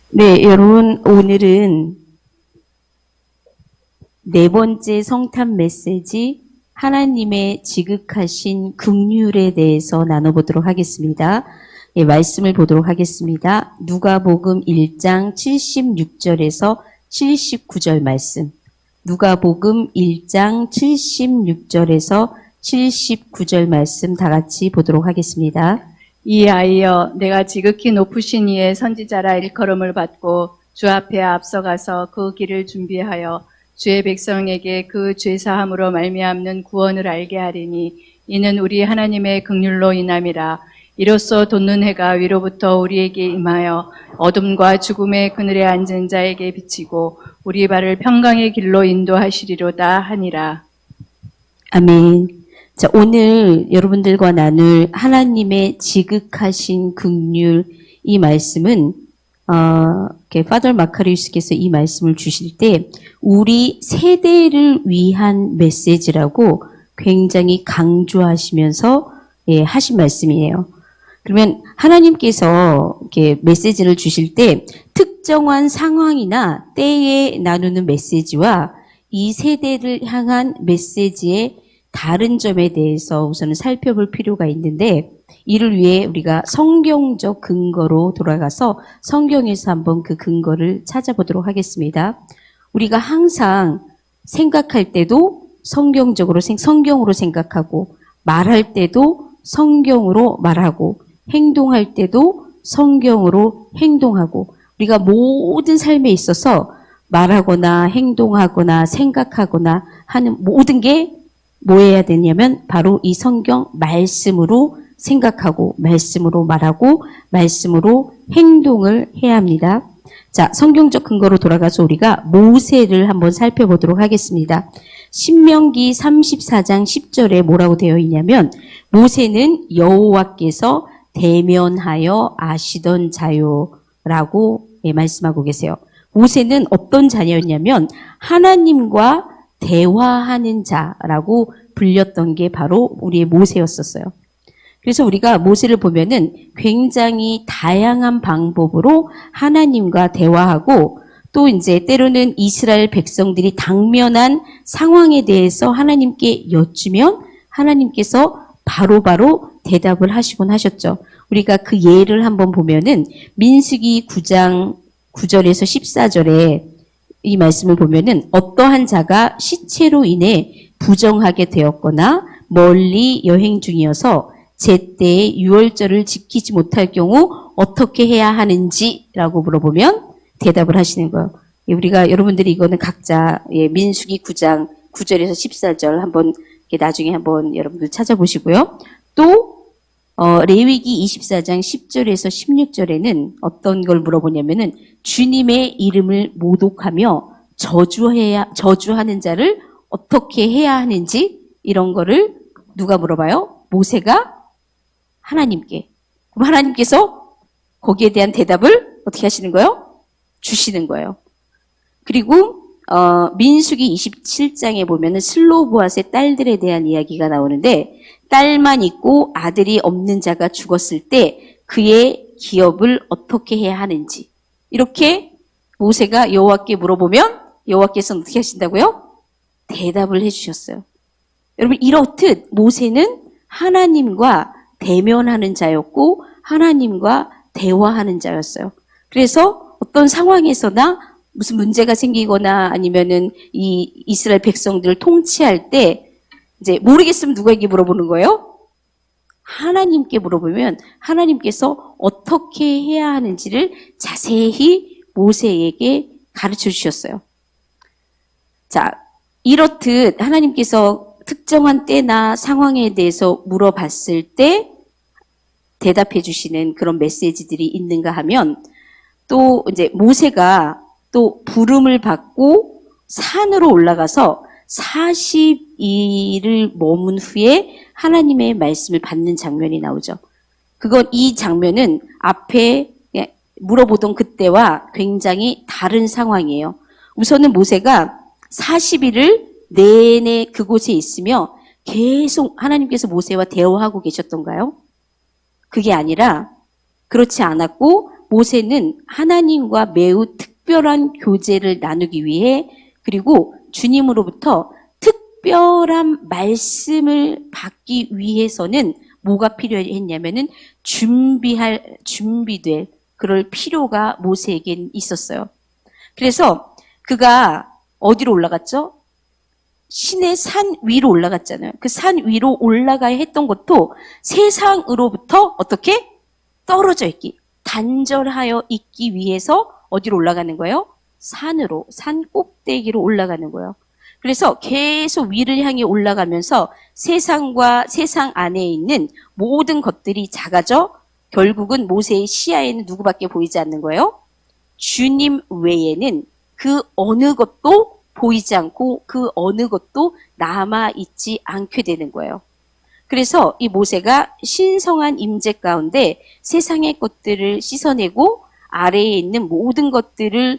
네, 여러분, 오늘은 네 번째 성탄 메시지 하나님의 지극하신 긍휼에 대해서 나눠보도록 하겠습니다. 예, 말씀을 보도록 하겠습니다. 누가복음 1장 76절에서 79절 말씀. 누가복음 1장 76절에서 79절 말씀 다 같이 보도록 하겠습니다. 이하여 내가 지극히 높으신 이의 선지자라 일컬음을 받고 주 앞에 앞서가서 그 길을 준비하여 주의 백성에게 그 죄사함으로 말미암는 구원을 알게 하리니 이는 우리 하나님의 긍휼로 인함이라. 이로써 돋는 해가 위로부터 우리에게 임하여 어둠과 죽음의 그늘에 앉은 자에게 비치고 우리 발을 평강의 길로 인도하시리로다 하니라. 아멘. 자, 오늘 여러분들과 나눌 하나님의 지극하신 긍휼 이 말씀은 파더 마카리우스께서 이 말씀을 주실 때 우리 세대를 위한 메시지라고 굉장히 강조하시면서 하신 말씀이에요. 그러면 하나님께서 이렇게 메시지를 주실 때 특정한 상황이나 때에 나누는 메시지와 이 세대를 향한 메시지의 다른 점에 대해서 우선은 살펴볼 필요가 있는데 이를 위해 우리가 성경적 근거로 돌아가서 성경에서 한번 그 근거를 찾아보도록 하겠습니다. 우리가 항상 생각할 때도 성경으로 생각하고 말할 때도 성경으로 말하고 행동할 때도 성경으로 행동하고 우리가 모든 삶에 있어서 말하거나 행동하거나 생각하거나 하는 모든 게 뭐 해야 되냐면 바로 이 성경 말씀으로 생각하고 말씀으로 말하고 말씀으로 행동을 해야 합니다. 자, 성경적 근거로 돌아가서 우리가 모세를 한번 살펴보도록 하겠습니다. 신명기 34장 10절에 뭐라고 되어 있냐면 모세는 여호와께서 대면하여 아시던 자요라고 말씀하고 계세요. 모세는 어떤 자녀였냐면 하나님과 대화하는 자라고 불렸던 게 바로 우리의 모세였었어요. 그래서 우리가 모세를 보면은 굉장히 다양한 방법으로 하나님과 대화하고 또 이제 때로는 이스라엘 백성들이 당면한 상황에 대해서 하나님께 여쭈면 하나님께서 바로바로 대답을 하시곤 하셨죠. 우리가 그 예를 한번 보면은 민수기 9장 9절에서 14절에 이 말씀을 보면은 어떠한 자가 시체로 인해 부정하게 되었거나 멀리 여행 중이어서 제때에 유월절을 지키지 못할 경우 어떻게 해야 하는지라고 물어보면 대답을 하시는 거예요. 우리가 여러분들이 이거는 각자 민수기 9장 9절에서 14절 한번 나중에 한번 여러분들 찾아보시고요. 또 레위기 24장 10절에서 16절에는 어떤 걸 물어보냐면은 주님의 이름을 모독하며 저주하는 자를 어떻게 해야 하는지 이런 거를 누가 물어봐요? 모세가 하나님께. 그럼 하나님께서 거기에 대한 대답을 어떻게 하시는 거예요? 주시는 거예요. 그리고 민수기 27장에 보면은 슬로보앗의 딸들에 대한 이야기가 나오는데 딸만 있고 아들이 없는 자가 죽었을 때 그의 기업을 어떻게 해야 하는지 이렇게 모세가 여호와께 물어보면 여호와께서는 어떻게 하신다고요? 대답을 해주셨어요. 여러분 이렇듯 모세는 하나님과 대면하는 자였고 하나님과 대화하는 자였어요. 그래서 어떤 상황에서나 무슨 문제가 생기거나 아니면은 이 이스라엘 백성들을 통치할 때 이제 모르겠으면 누구에게 물어보는 거예요? 하나님께 물어보면 하나님께서 어떻게 해야 하는지를 자세히 모세에게 가르쳐 주셨어요. 자, 이렇듯 하나님께서 특정한 때나 상황에 대해서 물어봤을 때 대답해 주시는 그런 메시지들이 있는가 하면 또 이제 모세가 또 부름을 받고 산으로 올라가서 40일을 머문 후에 하나님의 말씀을 받는 장면이 나오죠. 이 장면은 앞에 물어보던 그때와 굉장히 다른 상황이에요. 우선은 모세가 40일을 내내 그곳에 있으며 계속 하나님께서 모세와 대화하고 계셨던가요? 그게 아니라 그렇지 않았고 모세는 하나님과 매우 특별한 교제를 나누기 위해 그리고 주님으로부터 특별한 말씀을 받기 위해서는 뭐가 필요했냐면은 준비될 그럴 필요가 모세에겐 있었어요. 그래서 그가 어디로 올라갔죠? 신의 산 위로 올라갔잖아요. 그 산 위로 올라가야 했던 것도 세상으로부터 어떻게? 떨어져 있기, 단절하여 있기 위해서 어디로 올라가는 거예요? 산으로, 산 꼭대기로 올라가는 거예요. 그래서 계속 위를 향해 올라가면서 세상과 세상 안에 있는 모든 것들이 작아져 결국은 모세의 시야에는 누구밖에 보이지 않는 거예요? 주님 외에는 그 어느 것도 보이지 않고 그 어느 것도 남아있지 않게 되는 거예요. 그래서 이 모세가 신성한 임재 가운데 세상의 것들을 씻어내고 아래에 있는 모든 것들을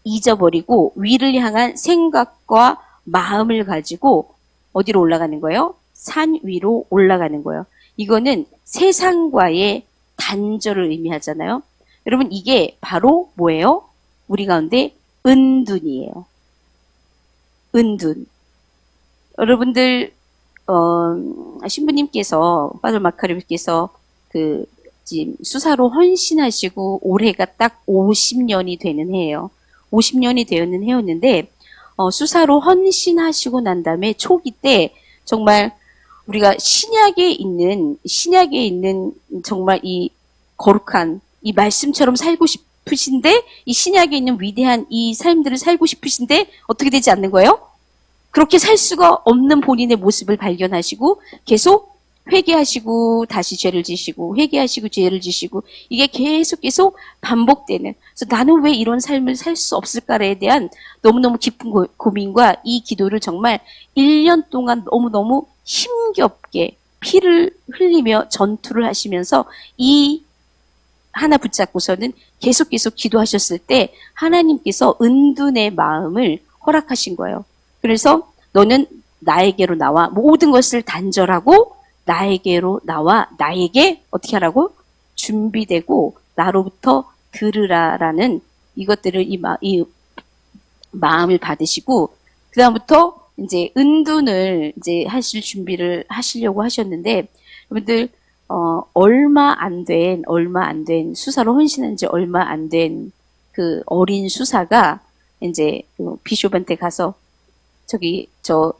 잊어버리고 위를 향한 생각과 마음을 가지고 어디로 올라가는 거예요? 산 위로 올라가는 거예요. 이거는 세상과의 단절을 의미하잖아요. 여러분 이게 바로 뭐예요? 우리 가운데 은둔이에요. 은둔. 여러분들 신부님께서 파더 마카리님께서 지금 수사로 헌신하시고 올해가 딱 50년이 되는 해예요. 50년이 되는 해였는데 수사로 헌신하시고 난 다음에 초기 때 정말 우리가 신약에 있는 정말 이 거룩한 이 말씀처럼 살고 싶으신데 이 신약에 있는 위대한 이 삶들을 살고 싶으신데 어떻게 되지 않는 거예요? 그렇게 살 수가 없는 본인의 모습을 발견하시고 계속 회개하시고 다시 죄를 지시고 회개하시고 죄를 지시고 이게 계속 반복되는. 그래서 나는 왜 이런 삶을 살 수 없을까에 대한 너무너무 깊은 고민과 이 기도를 정말 1년 동안 너무너무 힘겹게 피를 흘리며 전투를 하시면서 이 하나 붙잡고서는 계속 기도하셨을 때 하나님께서 은둔의 마음을 허락하신 거예요. 그래서 너는 나에게로 나와 모든 것을 단절하고 나에게로 나와 나에게 어떻게 하라고? 준비되고 나로부터 들으라라는 이것들을 이 마음을 받으시고 그 다음부터 이제 은둔을 이제 하실 준비를 하시려고 하셨는데 여러분들 얼마 안 된 수사로 헌신한 지 얼마 안 된 그 어린 수사가 이제 비숍한테 가서 저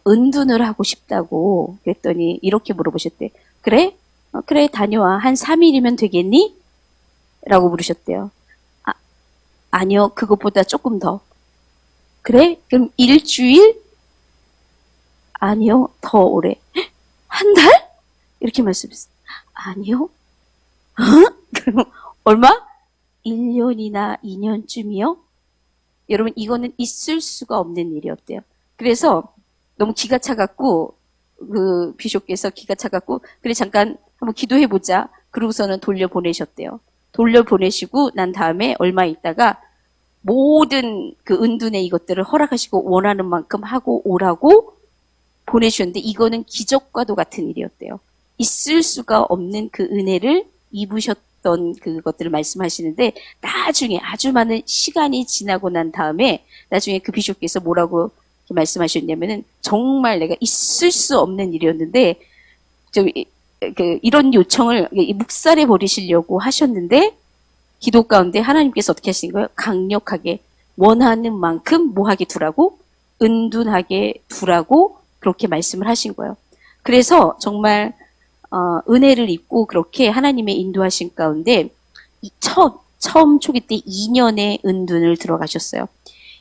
은둔을 하고 싶다고 그랬더니 이렇게 물어보셨대. 그래? 그래 다녀와. 한 3일이면 되겠니? 라고 물으셨대요. 아니요. 그것보다 조금 더. 그래? 그럼 일주일? 아니요. 더 오래. 한 달? 이렇게 말씀했어요. 아니요. 그럼 얼마? 1년이나 2년쯤이요? 여러분 이거는 있을 수가 없는 일이었대요. 그래서 너무 기가 차갖고 그 비숍께서 기가 차갖고 그래 잠깐 한번 기도해보자. 그러고서는 돌려보내셨대요. 돌려보내시고 난 다음에 얼마 있다가 모든 그 은둔의 이것들을 허락하시고 원하는 만큼 하고 오라고 보내주셨는데 이거는 기적과도 같은 일이었대요. 있을 수가 없는 그 은혜를 입으셨던 그것들을 말씀하시는데 나중에 아주 많은 시간이 지나고 난 다음에 나중에 그 비숍께서 뭐라고 말씀하셨냐면은 정말 내가 있을 수 없는 일이었는데 이런 요청을 묵살해 버리시려고 하셨는데 기도 가운데 하나님께서 어떻게 하신 거예요? 강력하게 원하는 만큼 뭐하게 두라고? 은둔하게 두라고 그렇게 말씀을 하신 거예요. 그래서 정말 은혜를 입고 그렇게 하나님의 인도하신 가운데 처음 초기 때 2년의 은둔을 들어가셨어요.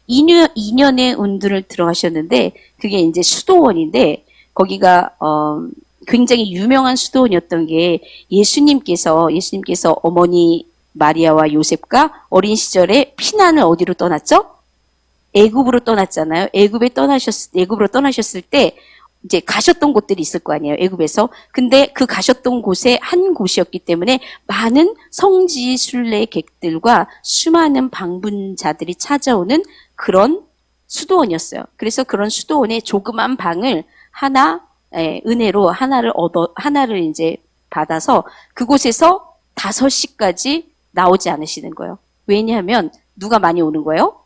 2년의 은둔을 들어가셨는데 그게 이제 수도원인데 거기가 굉장히 유명한 수도원이었던 게 예수님께서 어머니 마리아와 요셉과 어린 시절에 피난을 어디로 떠났죠? 애굽으로 떠났잖아요. 애굽으로 떠나셨을 때 이제 가셨던 곳들이 있을 거 아니에요. 애굽에서. 근데 그 가셨던 곳에 한 곳이었기 때문에 많은 성지 순례객들과 수많은 방문자들이 찾아오는 그런 수도원이었어요. 그래서 그런 수도원에 조그만 방을 은혜로 하나를 이제 받아서 그곳에서 5시까지 나오지 않으시는 거예요. 왜냐하면 누가 많이 오는 거예요?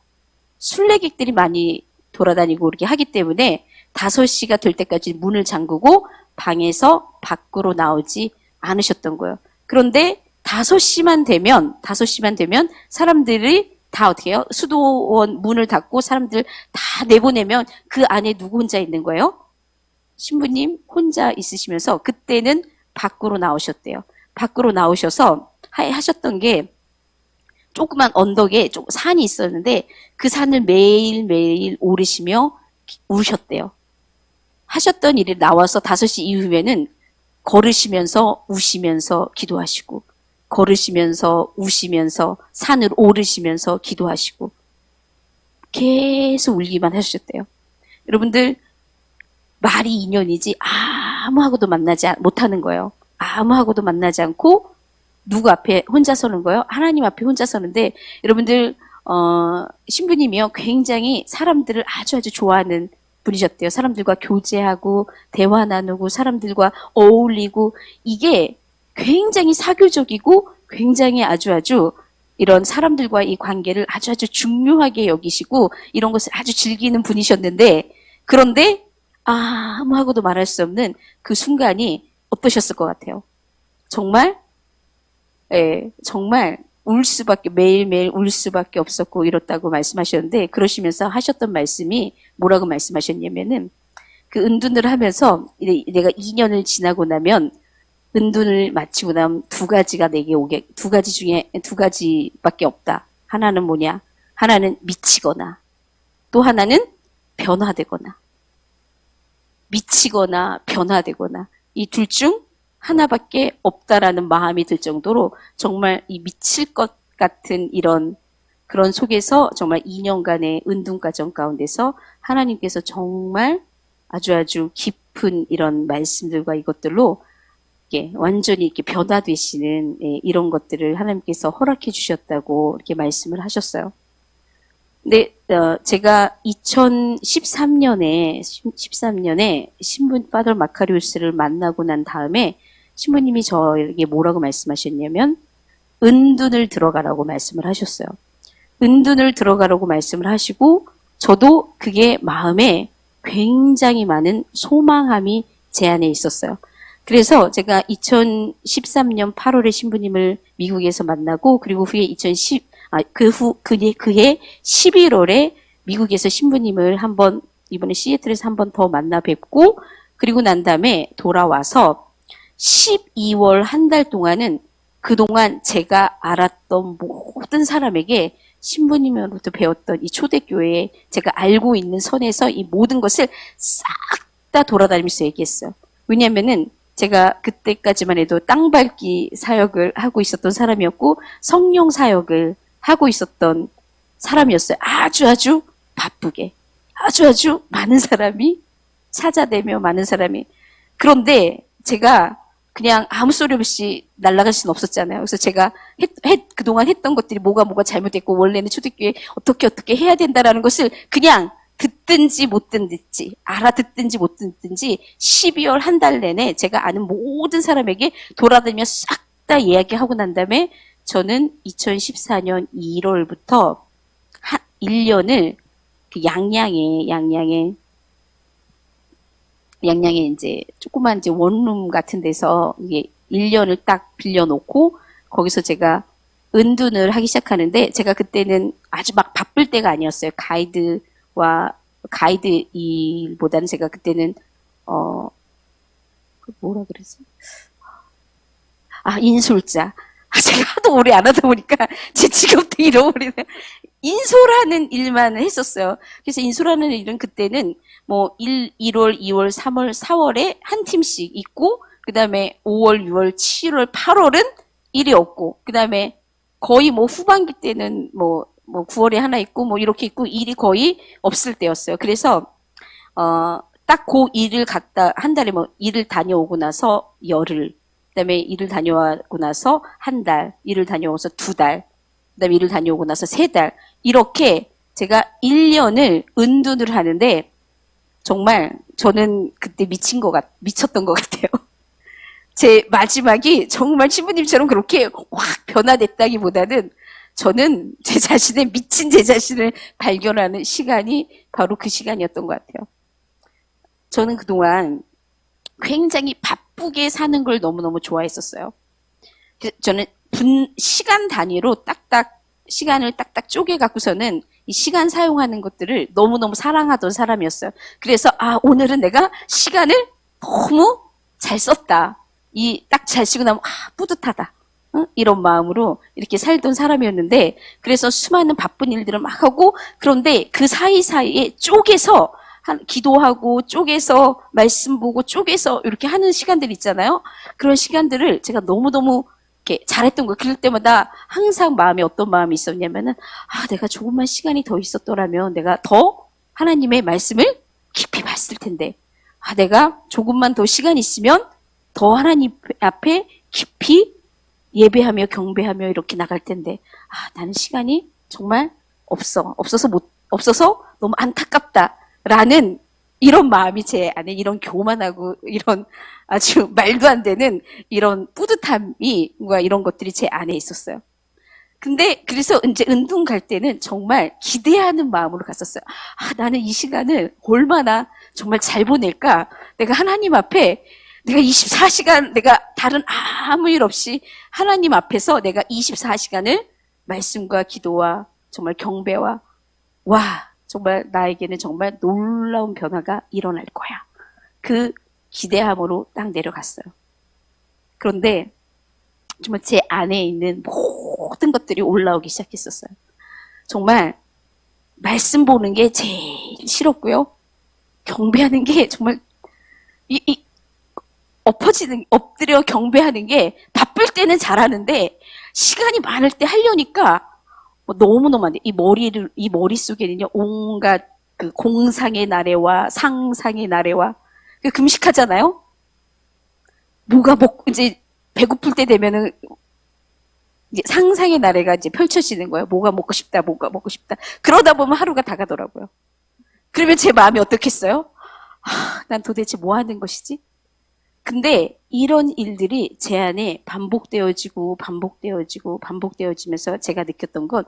순례객들이 많이 돌아다니고 그렇게 하기 때문에 5시가 될 때까지 문을 잠그고 방에서 밖으로 나오지 않으셨던 거예요. 그런데 5시만 되면 사람들이 다 어떻게 해요? 수도원 문을 닫고 사람들 다 내보내면 그 안에 누구 혼자 있는 거예요? 신부님 혼자 있으시면서 그때는 밖으로 나오셨대요. 밖으로 나오셔서 하셨던 게 조그만 언덕에 산이 있었는데 그 산을 매일매일 오르시며 우셨대요. 하셨던 일이 나와서 5시 이후에는 걸으시면서 우시면서 기도하시고 걸으시면서 우시면서 산을 오르시면서 기도하시고 계속 울기만 하셨대요. 여러분들 말이 인연이지 아무하고도 만나지 못하는 거예요. 아무하고도 만나지 않고 누구 앞에 혼자 서는 거예요? 하나님 앞에 혼자 서는데 여러분들 신부님이요 굉장히 사람들을 아주 좋아하는 분이셨대요. 사람들과 교제하고 대화 나누고 사람들과 어울리고 이게 굉장히 사교적이고 굉장히 아주 이런 사람들과 이 관계를 아주 중요하게 여기시고 이런 것을 아주 즐기는 분이셨는데 그런데 아무하고도 말할 수 없는 그 순간이 어떠셨을 것 같아요? 정말 정말 매일매일 울 수밖에 없었고 이렇다고 말씀하셨는데 그러시면서 하셨던 말씀이 뭐라고 말씀하셨냐면은 그 은둔을 하면서 내가 2년을 지나고 나면 은둔을 마치고 나면 2가지가 내게 두 가지 중에 2가지밖에 없다. 하나는 뭐냐? 하나는 미치거나 또 하나는 변화되거나 미치거나 변화되거나 이 둘 중 하나밖에 없다라는 마음이 들 정도로 정말 이 미칠 것 같은 그런 속에서 정말 2년간의 은둔 과정 가운데서 하나님께서 정말 아주 깊은 이런 말씀들과 이것들로 완전히 이렇게 변화되시는 이런 것들을 하나님께서 허락해 주셨다고 이렇게 말씀을 하셨어요. 근데 제가 2013년에 신부 파더 마카리우스를 만나고 난 다음에 신부님이 저에게 뭐라고 말씀하셨냐면 은둔을 들어가라고 말씀을 하셨어요. 은둔을 들어가라고 말씀을 하시고 저도 그게 마음에 굉장히 많은 소망함이 제 안에 있었어요. 그래서 제가 2013년 8월에 신부님을 미국에서 만나고 그리고 후에 그해 11월에 미국에서 신부님을 이번에 시애틀에서 한 번 더 만나 뵙고 그리고 난 다음에 돌아와서 12월 한 달 동안은 그동안 제가 알았던 모든 사람에게 신부님으로부터 배웠던 이 초대교회에 제가 알고 있는 선에서 이 모든 것을 싹 다 돌아다니면서 얘기했어요. 왜냐면은 제가 그때까지만 해도 땅밟기 사역을 하고 있었던 사람이었고 성령 사역을 하고 있었던 사람이었어요. 아주 바쁘게. 아주 많은 사람이 찾아대며 많은 사람이. 그런데 제가 그냥 아무 소리 없이 날아갈 수는 없었잖아요. 그래서 제가 그동안 했던 것들이 뭐가 잘못됐고 원래는 초대교회 어떻게 해야 된다라는 것을 그냥 듣든지 못 듣든지 알아듣든지 못 듣든지 12월 한 달 내내 제가 아는 모든 사람에게 돌아다니며 싹 다 이야기하고 난 다음에 저는 2014년 1월부터 1년을 그 양양에 이제 조그만 이제 원룸 같은 데서 이게 1년을 딱 빌려놓고 거기서 제가 은둔을 하기 시작하는데 제가 그때는 아주 막 바쁠 때가 아니었어요. 가이드 일보다는 제가 그때는 뭐라 그러지? 인솔자. 제가 하도 오래 안 하다 보니까 제 직업도 잃어버리네요. 인솔하는 일만 했었어요. 그래서 인솔하는 일은 그때는 1월, 2월, 3월, 4월에 한 팀씩 있고 그 다음에 5월, 6월, 7월, 8월은 일이 없고 그 다음에 거의 후반기 때는 9월에 하나 있고 이렇게 있고 일이 거의 없을 때였어요. 그래서 딱 그 일을 갔다 한 달에 일을 다녀오고 나서 열흘, 그다음에 일을 다녀오고 나서 한 달, 일을 다녀와서 2달, 그다음에 일을 다녀오고 나서 3달 이렇게 제가 1년을 은둔을 하는데 정말 저는 그때 미쳤던 것 같아요. 제 마지막이 정말 신부님처럼 그렇게 확 변화됐다기보다는 저는 제 자신의 미친 제 자신을 발견하는 시간이 바로 그 시간이었던 것 같아요. 저는 그동안 굉장히 바쁘게 사는 걸 너무너무 좋아했었어요. 저는 시간 단위로 시간을 딱딱 쪼개갖고서는 이 시간 사용하는 것들을 너무너무 사랑하던 사람이었어요. 그래서, 오늘은 내가 시간을 너무 잘 썼다. 딱 잘 쓰고 나면, 뿌듯하다. 이런 마음으로 이렇게 살던 사람이었는데, 그래서 수많은 바쁜 일들을 막 하고, 그런데 그 사이사이에 쪼개서, 기도하고, 쪼개서, 말씀 보고, 쪼개서, 이렇게 하는 시간들 있잖아요. 그런 시간들을 제가 너무너무 이렇게 잘했던 거예요. 그럴 때마다 항상 마음에 어떤 마음이 있었냐면은, 내가 조금만 시간이 더 있었더라면 내가 더 하나님의 말씀을 깊이 봤을 텐데, 내가 조금만 더 시간이 있으면 더 하나님 앞에 깊이 예배하며 경배하며 이렇게 나갈 텐데, 나는 시간이 정말 없어서 너무 안타깝다라는 이런 마음이 제 안에 이런 교만하고 이런 아주 말도 안 되는 이런 뿌듯함이 뭔가 이런 것들이 제 안에 있었어요. 근데 그래서 이제 은둔 갈 때는 정말 기대하는 마음으로 갔었어요. 나는 이 시간을 얼마나 정말 잘 보낼까? 내가 하나님 앞에 내가 24시간 내가 다른 아무 일 없이 하나님 앞에서 내가 24시간을 말씀과 기도와 정말 경배와 정말 나에게는 정말 놀라운 변화가 일어날 거야. 그 기대함으로 딱 내려갔어요. 그런데 정말 제 안에 있는 모든 것들이 올라오기 시작했었어요. 정말 말씀 보는 게 제일 싫었고요. 경배하는 게 정말 엎드려 경배하는 게 바쁠 때는 잘하는데 시간이 많을 때 하려니까 너무너무 안 돼. 이 머릿속에는요, 온갖 그 공상의 나래와 상상의 나래와, 금식하잖아요? 이제 배고플 때 되면은, 이제 상상의 나래가 이제 펼쳐지는 거예요. 뭐가 먹고 싶다. 그러다 보면 하루가 다 가더라고요. 그러면 제 마음이 어떻겠어요? 난 도대체 뭐 하는 것이지? 근데 이런 일들이 제 안에 반복되어지면서 제가 느꼈던 건,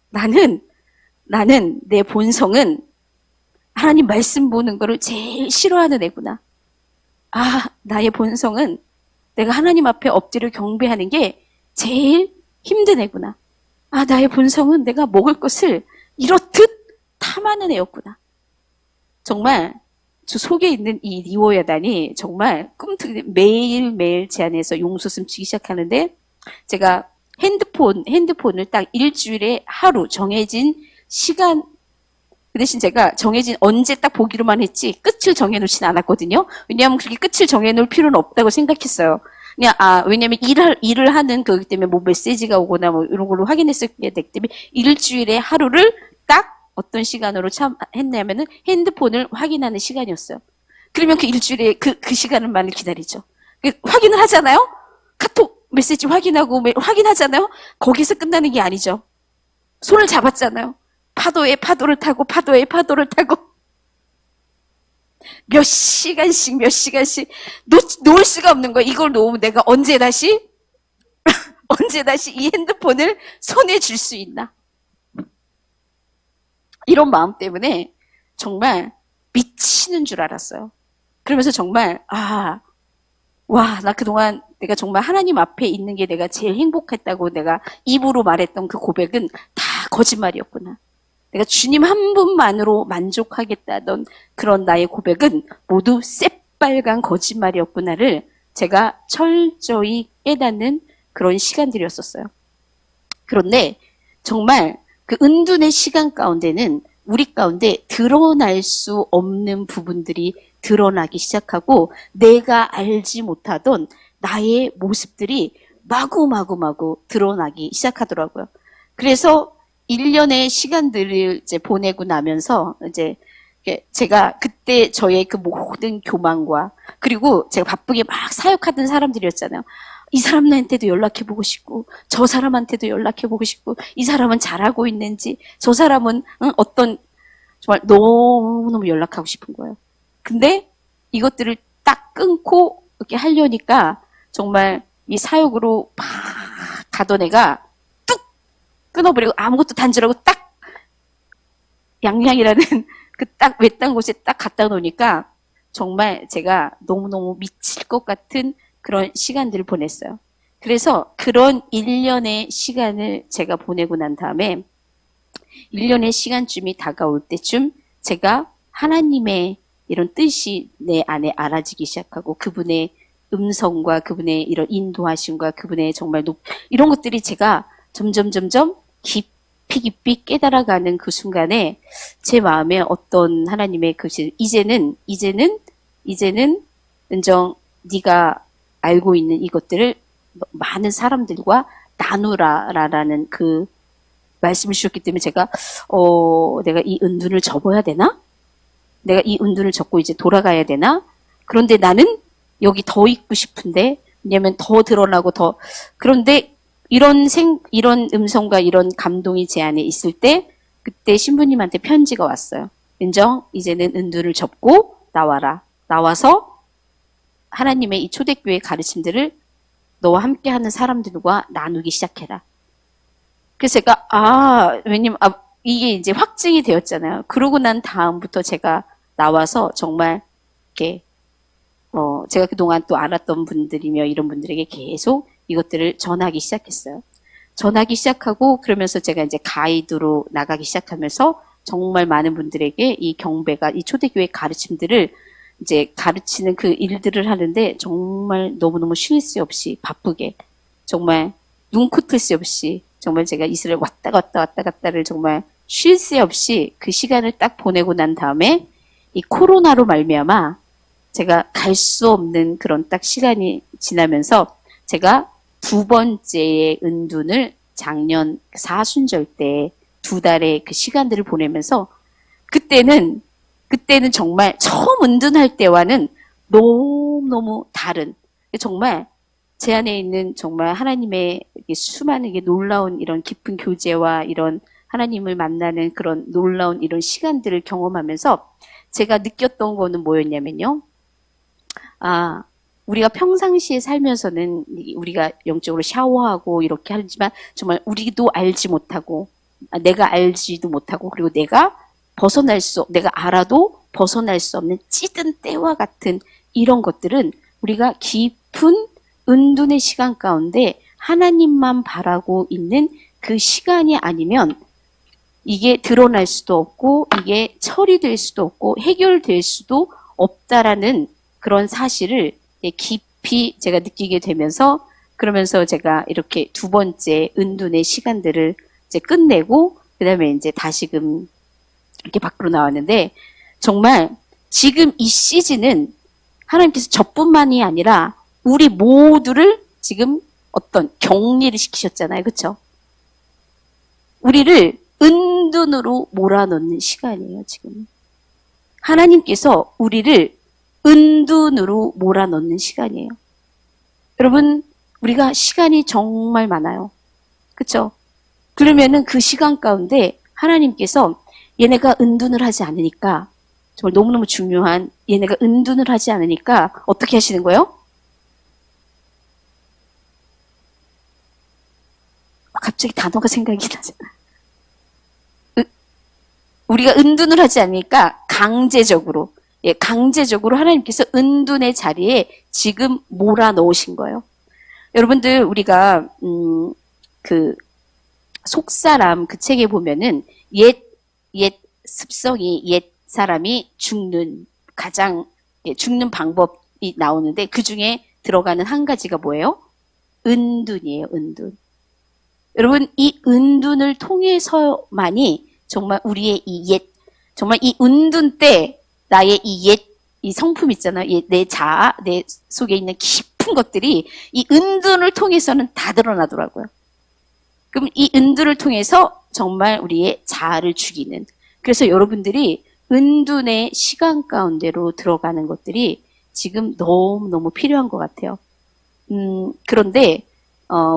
나는 내 본성은 하나님 말씀 보는 거를 제일 싫어하는 애구나. 나의 본성은 내가 하나님 앞에 엎드려 경배하는 게 제일 힘든 애구나. 나의 본성은 내가 먹을 것을 이렇듯 탐하는 애였구나. 정말 저 속에 있는 이 리워야단이 정말 매일매일 제 안에서 용솟음 치기 시작하는데, 제가 핸드폰을 딱 일주일에 하루 정해진 시간, 그 대신 제가 언제 딱 보기로만 했지 끝을 정해놓진 않았거든요. 왜냐하면 그렇게 끝을 정해놓을 필요는 없다고 생각했어요. 그냥, 왜냐면 일을 하는 거기 때문에 뭐 메시지가 오거나 뭐 이런 걸로 확인했을 때 되기 때문에 일주일에 하루를 딱 어떤 시간으로 했냐면은 핸드폰을 확인하는 시간이었어요. 그러면 그 일주일에 그 시간만을 기다리죠. 확인을 하잖아요? 카톡 메시지 확인하고 확인하잖아요? 거기서 끝나는 게 아니죠. 손을 잡았잖아요. 파도에 파도를 타고 몇 시간씩 놓을 수가 없는 거예요. 이걸 놓으면 내가 언제 다시 이 핸드폰을 손에 줄 수 있나? 이런 마음 때문에 정말 미치는 줄 알았어요. 그러면서 정말 나 그동안 내가 정말 하나님 앞에 있는 게 내가 제일 행복했다고 내가 입으로 말했던 그 고백은 다 거짓말이었구나. 내가 주님 한 분만으로 만족하겠다던 그런 나의 고백은 모두 새빨간 거짓말이었구나를 제가 철저히 깨닫는 그런 시간들이었었어요. 그런데 정말 그 은둔의 시간 가운데는 우리 가운데 드러날 수 없는 부분들이 드러나기 시작하고, 내가 알지 못하던 나의 모습들이 마구마구 드러나기 시작하더라고요. 그래서 1년의 시간들을 이제 보내고 나면서 이제 제가 그때 저의 그 모든 교만과, 그리고 제가 바쁘게 막 사역하던 사람들이었잖아요. 이 사람한테도 연락해보고 싶고, 저 사람한테도 연락해보고 싶고, 이 사람은 잘하고 있는지, 저 사람은 정말 너무너무 연락하고 싶은 거예요. 근데 이것들을 딱 끊고 이렇게 하려니까 정말 이 사욕으로 막 가던 애가 뚝 끊어버리고 아무것도 단절하고 딱 양양이라는 그 딱 외딴 곳에 딱 갖다 놓으니까 정말 제가 너무너무 미칠 것 같은 그런 시간들을 보냈어요. 그래서 그런 1년의 시간을 제가 보내고 난 다음에 1년의 시간쯤이 다가올 때쯤 제가 하나님의 이런 뜻이 내 안에 알아지기 시작하고 그분의 음성과 그분의 이런 인도하심과 그분의 정말 이런 것들이 제가 점점 깊이 깨달아가는 그 순간에 제 마음에 어떤 하나님의 이제는 은정 네가 알고 있는 이것들을 많은 사람들과 나누라라는 그 말씀을 주셨기 때문에 제가 내가 이 은둔을 접어야 되나? 내가 이 은둔을 접고 이제 돌아가야 되나? 그런데 나는 여기 더 있고 싶은데 왜냐면 더 드러나고 그런데 이런 음성과 이런 감동이 제 안에 있을 때 그때 신부님한테 편지가 왔어요. 은정 이제는 은둔을 접고 나와라. 나와서 하나님의 이 초대교회 가르침들을 너와 함께하는 사람들과 나누기 시작해라. 그래서 제가 왜냐면 이게 이제 확증이 되었잖아요. 그러고 난 다음부터 제가 나와서 정말 이렇게 제가 그동안 또 알았던 분들이며 이런 분들에게 계속 이것들을 전하기 시작했어요. 전하기 시작하고 그러면서 제가 이제 가이드로 나가기 시작하면서 정말 많은 분들에게 이 경배가 이 초대교회 가르침들을 이제 가르치는 그 일들을 하는데 정말 너무너무 쉴 새 없이 바쁘게 정말 눈코 뜰 새 없이 정말 제가 이스라엘 왔다 갔다를 정말 쉴 새 없이 그 시간을 딱 보내고 난 다음에 이 코로나로 말미암아 제가 갈 수 없는 그런 딱 시간이 지나면서 제가 두 번째의 은둔을 작년 사순절 때 2달의 그 시간들을 보내면서 그때는 정말 처음 은둔할 때와는 너무너무 다른 정말 제 안에 있는 정말 하나님의 수많은 게 놀라운 이런 깊은 교제와 이런 하나님을 만나는 그런 놀라운 이런 시간들을 경험하면서 제가 느꼈던 거는 뭐였냐면요. 우리가 평상시에 살면서는 우리가 영적으로 샤워하고 이렇게 하지만 정말 우리도 알지 못하고 내가 알지도 못하고 그리고 내가 알아도 벗어날 수 없는 찌든 때와 같은 이런 것들은 우리가 깊은 은둔의 시간 가운데 하나님만 바라고 있는 그 시간이 아니면 이게 드러날 수도 없고 이게 처리될 수도 없고 해결될 수도 없다라는 그런 사실을 깊이 제가 느끼게 되면서 그러면서 제가 이렇게 두 번째 은둔의 시간들을 이제 끝내고 그다음에 이제 다시금 이렇게 밖으로 나왔는데 정말 지금 이 시즌은 하나님께서 저뿐만이 아니라 우리 모두를 지금 어떤 격리를 시키셨잖아요. 그렇죠? 우리를 은둔으로 몰아넣는 시간이에요. 지금 하나님께서 우리를 은둔으로 몰아넣는 시간이에요. 여러분 우리가 시간이 정말 많아요. 그렇죠? 그러면은 그 시간 가운데 하나님께서 얘네가 은둔을 하지 않으니까 정말 너무너무 중요한 얘네가 은둔을 하지 않으니까 어떻게 하시는 거예요? 갑자기 단어가 생각이 나잖아. 우리가 은둔을 하지 않으니까 강제적으로 하나님께서 은둔의 자리에 지금 몰아넣으신 거예요. 여러분들 우리가 그 속사람 그 책에 보면은 옛 습성이 옛 사람이 죽는 방법이 나오는데 그 중에 들어가는 한 가지가 뭐예요? 은둔이에요. 은둔. 여러분 이 은둔을 통해서만이 정말 우리의 정말 이 은둔 때 나의 이 성품 있잖아요. 내 자아, 내 속에 있는 깊은 것들이 이 은둔을 통해서는 다 드러나더라고요. 그럼 이 은둔을 통해서 정말 우리의 자아를 죽이는. 그래서 여러분들이 은둔의 시간 가운데로 들어가는 것들이 지금 너무너무 필요한 것 같아요. 그런데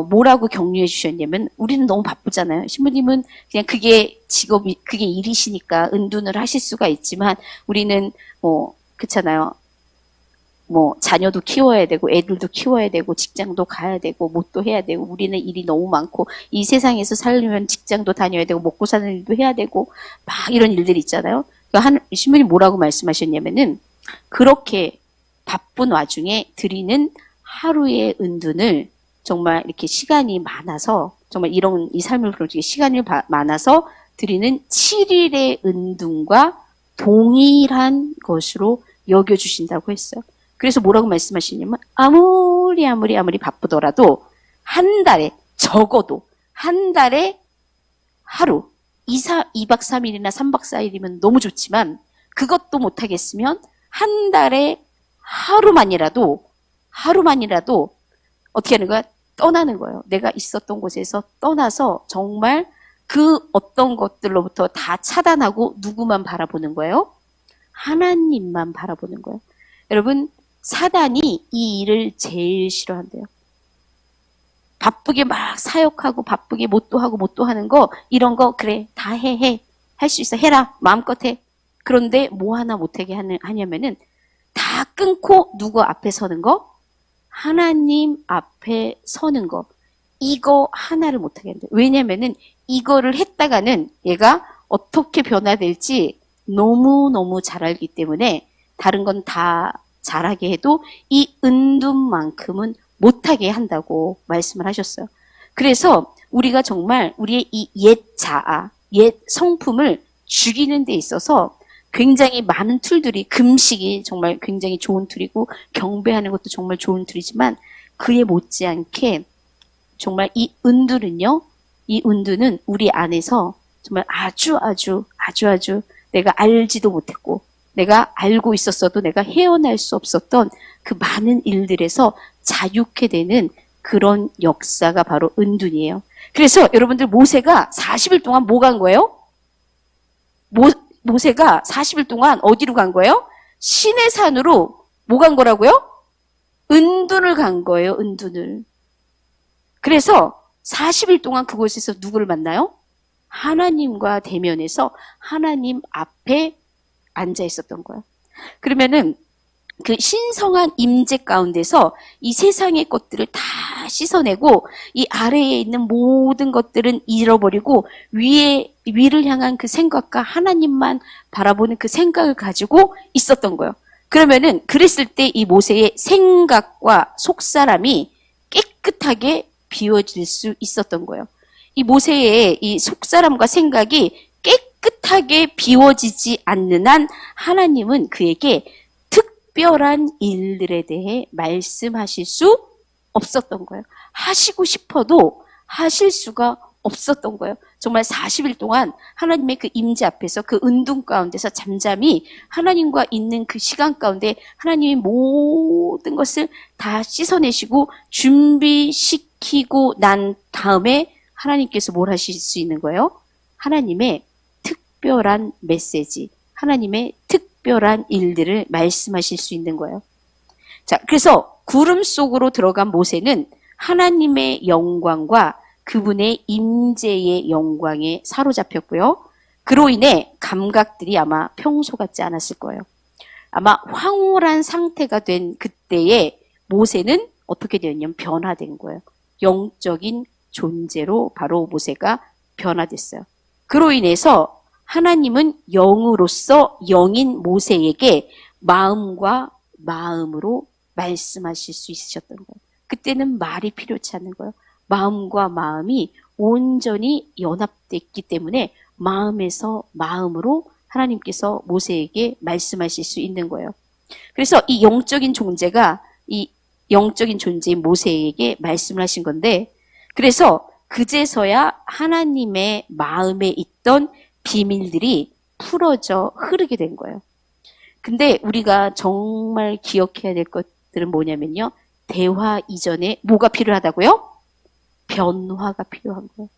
뭐라고 격려해 주셨냐면 우리는 너무 바쁘잖아요. 신부님은 그냥 그게 직업이 그게 일이시니까 은둔을 하실 수가 있지만 우리는 그렇잖아요. 뭐 자녀도 키워야 되고 애들도 키워야 되고 직장도 가야 되고 뭣도 해야 되고 우리는 일이 너무 많고 이 세상에서 살려면 직장도 다녀야 되고 먹고 사는 일도 해야 되고 막 이런 일들이 있잖아요. 신부님 뭐라고 말씀하셨냐면은 그렇게 바쁜 와중에 드리는 하루의 은둔을 정말 이렇게 시간이 많아서 정말 이 삶을 그렇게 시간이 많아서 드리는 7일의 은둔과 동일한 것으로 여겨주신다고 했어요. 그래서 뭐라고 말씀하시냐면 아무리 바쁘더라도 한 달에 적어도 한 달에 하루 2박 3일이나 3박 4일이면 너무 좋지만 그것도 못하겠으면 한 달에 하루만이라도 어떻게 하는 거야? 떠나는 거예요. 내가 있었던 곳에서 떠나서 정말 그 어떤 것들로부터 다 차단하고 누구만 바라보는 거예요? 하나님만 바라보는 거예요. 여러분 사단이 이 일을 제일 싫어한대요. 바쁘게 막 사역하고 바쁘게 뭣도 하는 거 이런 거 그래 다 해. 할 수 있어. 해라. 마음껏 해. 그런데 뭐 하나 못하게 하냐면은 다 끊고 누구 앞에 서는 거? 하나님 앞에 서는 거. 이거 하나를 못하게 한대요. 왜냐면은 이거를 했다가는 얘가 어떻게 변화될지 너무너무 잘 알기 때문에 다른 건 다 잘하게 해도 이 은둔만큼은 못하게 한다고 말씀을 하셨어요. 그래서 우리가 정말 우리의 이 옛 자아, 옛 성품을 죽이는 데 있어서 굉장히 많은 툴들이 금식이 정말 굉장히 좋은 툴이고 경배하는 것도 정말 좋은 툴이지만 그에 못지않게 정말 이 은둔은 우리 안에서 정말 아주 내가 알지도 못했고 내가 알고 있었어도 내가 헤어날 수 없었던 그 많은 일들에서 자유케 되는 그런 역사가 바로 은둔이에요. 그래서 여러분들 모세가 40일 동안 뭐 간 거예요? 모세가 40일 동안 어디로 간 거예요? 시내 산으로 뭐 간 거라고요? 은둔을 간 거예요. 은둔을. 그래서 40일 동안 그곳에서 누구를 만나요? 하나님과 대면해서 하나님 앞에 앉아 있었던 거예요. 그러면은 그 신성한 임재 가운데서 이 세상의 것들을 다 씻어내고 이 아래에 있는 모든 것들은 잃어버리고 위를 향한 그 생각과 하나님만 바라보는 그 생각을 가지고 있었던 거예요. 그러면은 그랬을 때 이 모세의 생각과 속사람이 깨끗하게 비워질 수 있었던 거예요. 이 모세의 이 속사람과 생각이 깨끗하게 비워지지 않는 한 하나님은 그에게 특별한 일들에 대해 말씀하실 수 없었던 거예요. 하시고 싶어도 하실 수가 없었던 거예요. 정말 40일 동안 하나님의 그 임재 앞에서 그 은둔 가운데서 잠잠히 하나님과 있는 그 시간 가운데 하나님이 모든 것을 다 씻어내시고 준비시키고 난 다음에 하나님께서 뭘 하실 수 있는 거예요? 하나님의 특별한 메시지, 하나님의 특별한 일들을 말씀하실 수 있는 거예요. 자, 그래서 구름 속으로 들어간 모세는 하나님의 영광과 그분의 임재의 영광에 사로잡혔고요. 그로 인해 감각들이 아마 평소 같지 않았을 거예요. 아마 황홀한 상태가 된 그때에 모세는 어떻게 되었냐면 변화된 거예요. 영적인 존재로 바로 모세가 변화됐어요. 그로 인해서 하나님은 영으로서 영인 모세에게 마음과 마음으로 말씀하실 수 있으셨던 거예요. 그때는 말이 필요치 않은 거예요. 마음과 마음이 온전히 연합됐기 때문에 마음에서 마음으로 하나님께서 모세에게 말씀하실 수 있는 거예요. 그래서 이 영적인 존재인 모세에게 말씀을 하신 건데, 그래서 그제서야 하나님의 마음에 있던 비밀들이 풀어져 흐르게 된 거예요. 근데 우리가 정말 기억해야 될 것들은 뭐냐면요. 대화 이전에 뭐가 필요하다고요? 변화가 필요한 거예요.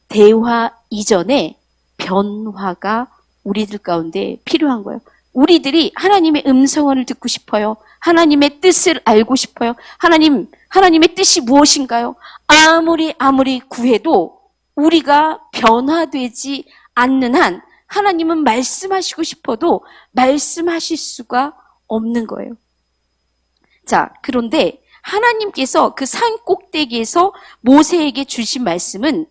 대화 이전에 변화가 우리들 가운데 필요한 거예요. 우리들이 하나님의 음성을 듣고 싶어요. 하나님의 뜻을 알고 싶어요. 하나님의 뜻이 무엇인가요? 아무리 구해도 우리가 변화되지 않는 한 하나님은 말씀하시고 싶어도 말씀하실 수가 없는 거예요. 자, 그런데 하나님께서 그 산 꼭대기에서 모세에게 주신 말씀은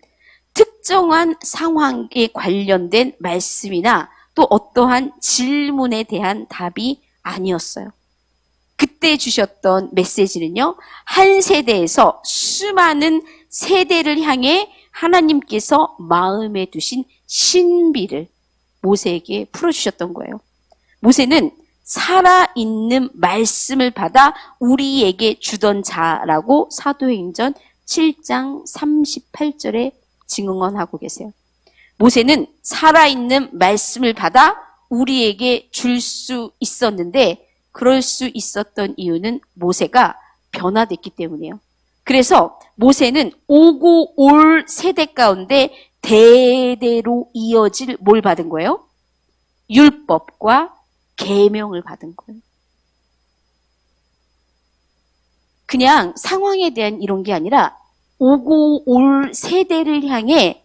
특정한 상황에 관련된 말씀이나 또 어떠한 질문에 대한 답이 아니었어요. 그때 주셨던 메시지는요, 한 세대에서 수많은 세대를 향해 하나님께서 마음에 두신 신비를 모세에게 풀어주셨던 거예요. 모세는 살아있는 말씀을 받아 우리에게 주던 자라고 사도행전 7장 38절에 증언하고 계세요. 모세는 살아있는 말씀을 받아 우리에게 줄 수 있었는데 그럴 수 있었던 이유는 모세가 변화됐기 때문이에요. 그래서 모세는 오고 올 세대 가운데 대대로 이어질 뭘 받은 거예요? 율법과 계명을 받은 거예요. 그냥 상황에 대한 이런 게 아니라 오고 올 세대를 향해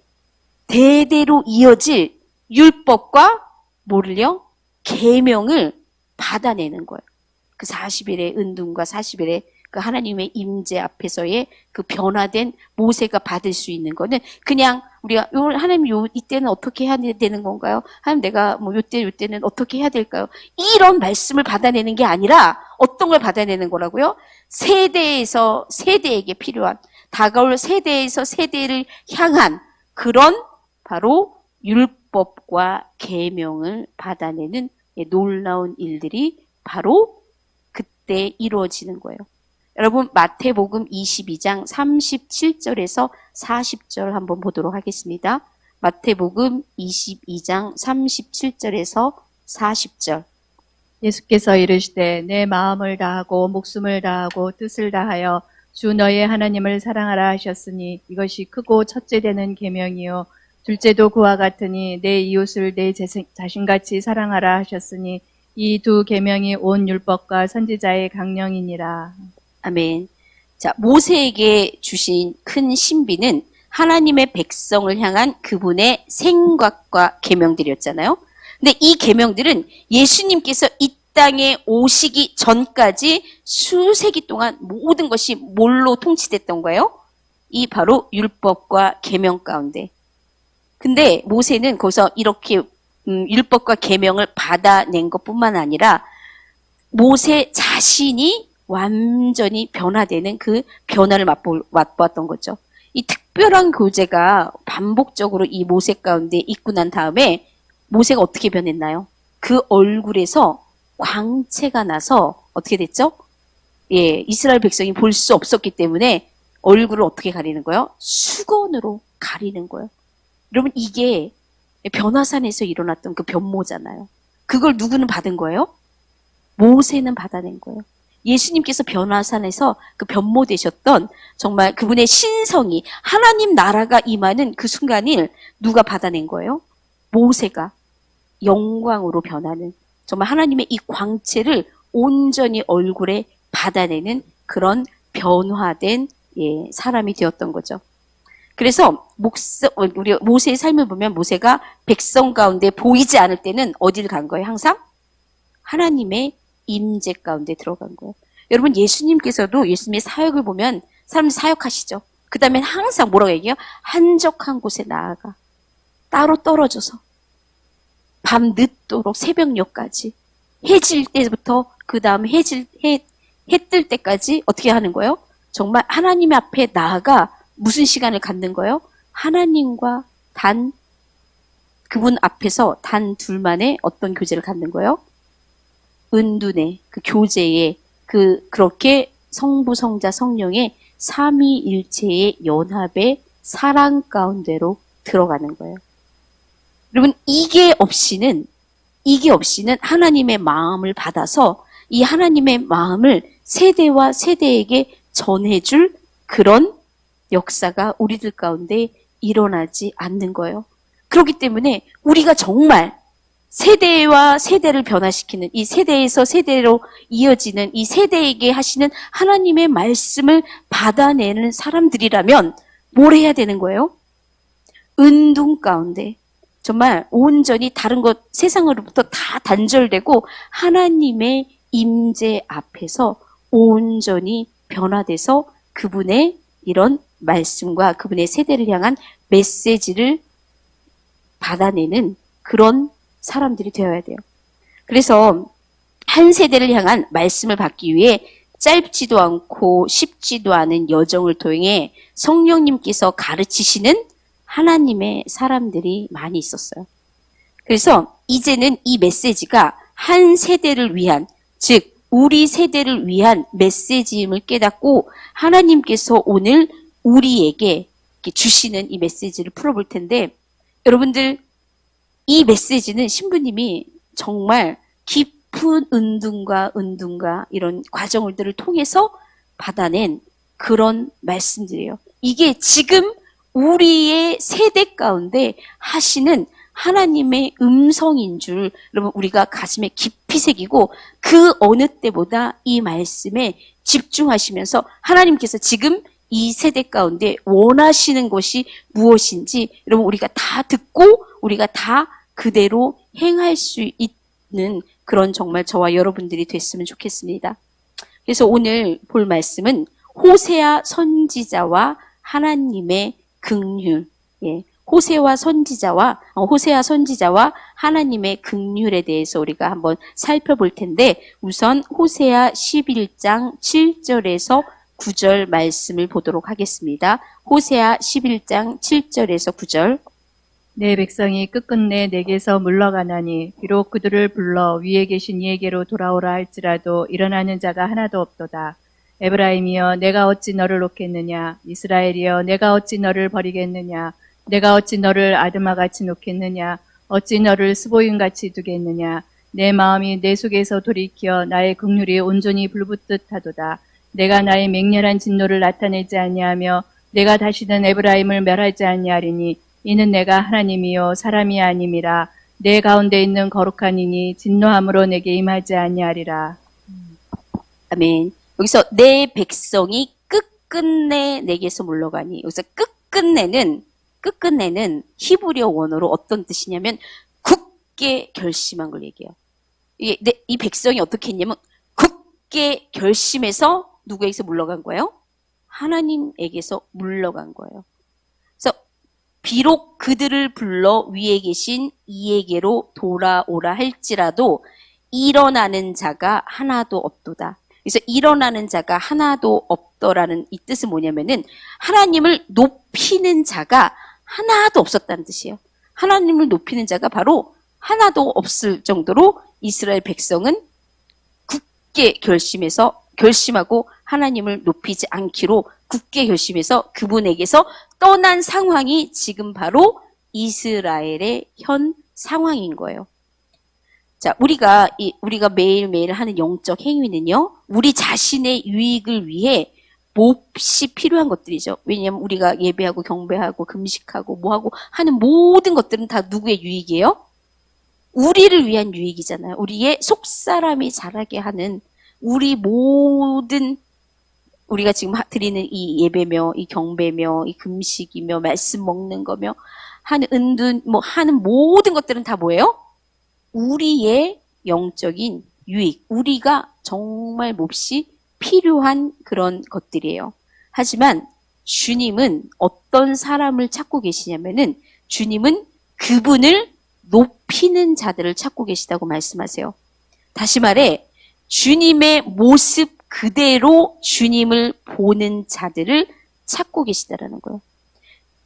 대대로 이어질 율법과 뭐를요? 계명을 받아내는 거예요. 그 40일의 은둔과 40일의 그 하나님의 임재 앞에서의 그 변화된 모세가 받을 수 있는 거는 그냥 우리가 하나님 이때는 어떻게 해야 되는 건가요? 하나님 내가 뭐 요때는 어떻게 해야 될까요? 이런 말씀을 받아내는 게 아니라 어떤 걸 받아내는 거라고요? 세대에서 세대에게 필요한 다가올 세대에서 세대를 향한 그런 바로 율법과 계명을 받아내는 놀라운 일들이 바로 그때 이루어지는 거예요. 여러분 마태복음 22장 37절에서 40절 한번 보도록 하겠습니다. 마태복음 22장 37절에서 40절. 예수께서 이르시되 내 마음을 다하고 목숨을 다하고 뜻을 다하여 주 너의 하나님을 사랑하라 하셨으니 이것이 크고 첫째 되는 계명이요 둘째도 그와 같으니 내 이웃을 내 자신같이 사랑하라 하셨으니 이 두 계명이 온 율법과 선지자의 강령이니라. 아멘. 자, 모세에게 주신 큰 신비는 하나님의 백성을 향한 그분의 생각과 계명들이었잖아요. 근데 이 계명들은 예수님께서 이 땅에 오시기 전까지 수세기 동안 모든 것이 뭘로 통치됐던 거예요? 이 바로 율법과 계명 가운데. 근데 모세는 거기서 이렇게 율법과 계명을 받아낸 것뿐만 아니라 모세 자신이 완전히 변화되는 그 변화를 맛보았던 거죠. 이 특별한 교제가 반복적으로 이 모세 가운데 있고 난 다음에 모세가 어떻게 변했나요? 그 얼굴에서 광채가 나서 어떻게 됐죠? 예, 이스라엘 백성이 볼 수 없었기 때문에 얼굴을 어떻게 가리는 거예요? 수건으로 가리는 거예요. 여러분 이게 변화산에서 일어났던 그 변모잖아요. 그걸 누구는 받은 거예요? 모세는 받아낸 거예요. 예수님께서 변화산에서 그 변모되셨던 정말 그분의 신성이 하나님 나라가 임하는 그 순간을 누가 받아낸 거예요? 모세가 영광으로 변하는 정말 하나님의 이 광채를 온전히 얼굴에 받아내는 그런 변화된 사람이 되었던 거죠. 그래서 우리 모세의 삶을 보면 모세가 백성 가운데 보이지 않을 때는 어디를 간 거예요? 항상 하나님의 임재 가운데 들어간 거예요. 여러분 예수님께서도 예수님의 사역을 보면 사람들 사역하시죠. 그 다음에 항상 뭐라고 얘기해요? 한적한 곳에 나아가 따로 떨어져서 밤 늦도록 새벽녘까지 해질 때부터 그 다음 해 뜰 때까지 어떻게 하는 거예요? 정말 하나님 앞에 나아가 무슨 시간을 갖는 거예요? 하나님과 그분 앞에서 단 둘만의 어떤 교제를 갖는 거예요? 은둔의 그 교제에 그렇게 성부 성자 성령의 삼위일체의 연합의 사랑 가운데로 들어가는 거예요. 여러분 이게 없이는 하나님의 마음을 받아서 이 하나님의 마음을 세대와 세대에게 전해줄 그런 역사가 우리들 가운데 일어나지 않는 거예요. 그렇기 때문에 우리가 정말 세대와 세대를 변화시키는 이 세대에서 세대로 이어지는 이 세대에게 하시는 하나님의 말씀을 받아내는 사람들이라면 뭘 해야 되는 거예요? 은둔 가운데 정말 온전히 다른 것 세상으로부터 다 단절되고 하나님의 임재 앞에서 온전히 변화돼서 그분의 이런 말씀과 그분의 세대를 향한 메시지를 받아내는 그런 사람들이 되어야 돼요. 그래서 한 세대를 향한 말씀을 받기 위해 짧지도 않고 쉽지도 않은 여정을 통해 성령님께서 가르치시는 하나님의 사람들이 많이 있었어요. 그래서 이제는 이 메시지가 한 세대를 위한, 즉 우리 세대를 위한 메시지임을 깨닫고 하나님께서 오늘 우리에게 주시는 이 메시지를 풀어볼 텐데, 여러분들 이 메시지는 신부님이 정말 깊은 은둔과 이런 과정들을 통해서 받아낸 그런 말씀들이에요. 이게 지금 우리의 세대 가운데 하시는 하나님의 음성인 줄 여러분 우리가 가슴에 깊이 새기고 그 어느 때보다 이 말씀에 집중하시면서 하나님께서 지금 이 세대 가운데 원하시는 것이 무엇인지 여러분 우리가 다 듣고 우리가 다 그대로 행할 수 있는 그런 정말 저와 여러분들이 됐으면 좋겠습니다. 그래서 오늘 볼 말씀은 호세아 선지자와 하나님의 긍휼, 호세아 선지자와 하나님의 긍휼에 대해서 우리가 한번 살펴볼 텐데 우선 호세아 11장 7절에서 9절 말씀을 보도록 하겠습니다. 호세아 11장 7절에서 9절. 내 백성이 끝끝내 내게서 물러가나니 비록 그들을 불러 위에 계신 이에게로 돌아오라 할지라도 일어나는 자가 하나도 없도다. 에브라임이여 내가 어찌 너를 놓겠느냐. 이스라엘이여 내가 어찌 너를 버리겠느냐. 내가 어찌 너를 아드마같이 놓겠느냐. 어찌 너를 스보임같이 두겠느냐. 내 마음이 내 속에서 돌이켜 나의 긍휼이 온전히 불붙듯 하도다. 내가 나의 맹렬한 진노를 나타내지 아니하며 내가 다시는 에브라임을 멸하지 아니하리니 이는 내가 하나님이요 사람이 아님이라. 내 가운데 있는 거룩한 이니 진노함으로 내게 임하지 아니하리라. 아멘. 여기서 내 백성이 끝끝내 내게서 물러가니 여기서 끝끝내는 히브리어 원어로 어떤 뜻이냐면 굳게 결심한 걸 얘기해요. 이 백성이 어떻게 했냐면 굳게 결심해서 누구에게서 물러간 거예요? 하나님에게서 물러간 거예요. 그래서 비록 그들을 불러 위에 계신 이에게로 돌아오라 할지라도 일어나는 자가 하나도 없도다. 그래서 일어나는 자가 하나도 없더라는 이 뜻은 뭐냐면은 하나님을 높이는 자가 하나도 없었다는 뜻이에요. 하나님을 높이는 자가 바로 하나도 없을 정도로 이스라엘 백성은 굳게 결심하고 하나님을 높이지 않기로 굳게 결심해서 그분에게서 떠난 상황이 지금 바로 이스라엘의 현 상황인 거예요. 자, 우리가 매일매일 하는 영적 행위는요, 우리 자신의 유익을 위해 몹시 필요한 것들이죠. 왜냐하면 우리가 예배하고 경배하고 금식하고 뭐하고 하는 모든 것들은 다 누구의 유익이에요? 우리를 위한 유익이잖아요. 우리의 속사람이 자라게 하는 우리 모든 우리가 지금 드리는 이 예배며 이 경배며 이 금식이며 말씀 먹는 거며 하는 은둔 하는 모든 것들은 다 뭐예요? 우리의 영적인 유익, 우리가 정말 몹시 필요한 그런 것들이에요. 하지만 주님은 어떤 사람을 찾고 계시냐면은 주님은 그분을 높이는 자들을 찾고 계시다고 말씀하세요. 다시 말해 주님의 모습 그대로 주님을 보는 자들을 찾고 계시다라는 거예요.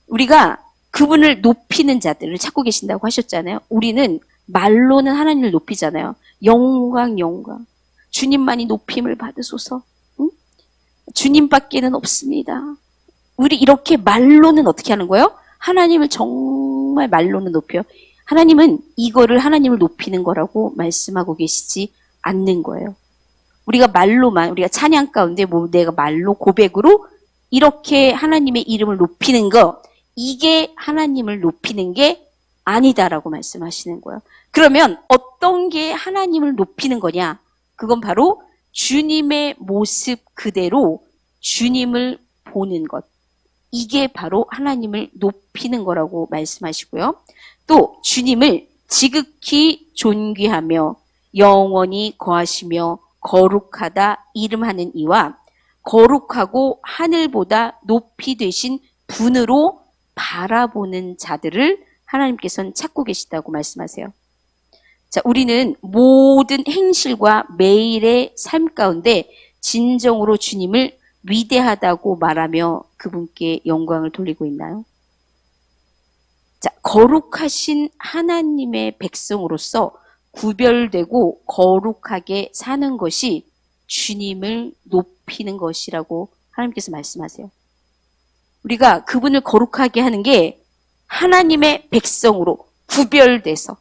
우리가 그분을 높이는 자들을 찾고 계신다고 하셨잖아요. 우리는 말로는 하나님을 높이잖아요. 영광. 주님만이 높임을 받으소서. 응? 주님밖에는 없습니다. 우리 이렇게 말로는 어떻게 하는 거예요? 하나님을 정말 말로는 높여요. 하나님은 이거를 하나님을 높이는 거라고 말씀하고 계시지 않는 거예요. 우리가 말로만, 우리가 찬양 가운데 내가 말로 고백으로 이렇게 하나님의 이름을 높이는 거, 이게 하나님을 높이는 게 아니다라고 말씀하시는 거예요. 그러면 어떤 게 하나님을 높이는 거냐? 그건 바로 주님의 모습 그대로 주님을 보는 것. 이게 바로 하나님을 높이는 거라고 말씀하시고요. 또 주님을 지극히 존귀하며 영원히 거하시며 거룩하다 이름하는 이와 거룩하고 하늘보다 높이 되신 분으로 바라보는 자들을 하나님께서는 찾고 계시다고 말씀하세요. 자, 우리는 모든 행실과 매일의 삶 가운데 진정으로 주님을 위대하다고 말하며 그분께 영광을 돌리고 있나요? 자, 거룩하신 하나님의 백성으로서 구별되고 거룩하게 사는 것이 주님을 높이는 것이라고 하나님께서 말씀하세요. 우리가 그분을 거룩하게 하는 게 하나님의 백성으로 구별돼서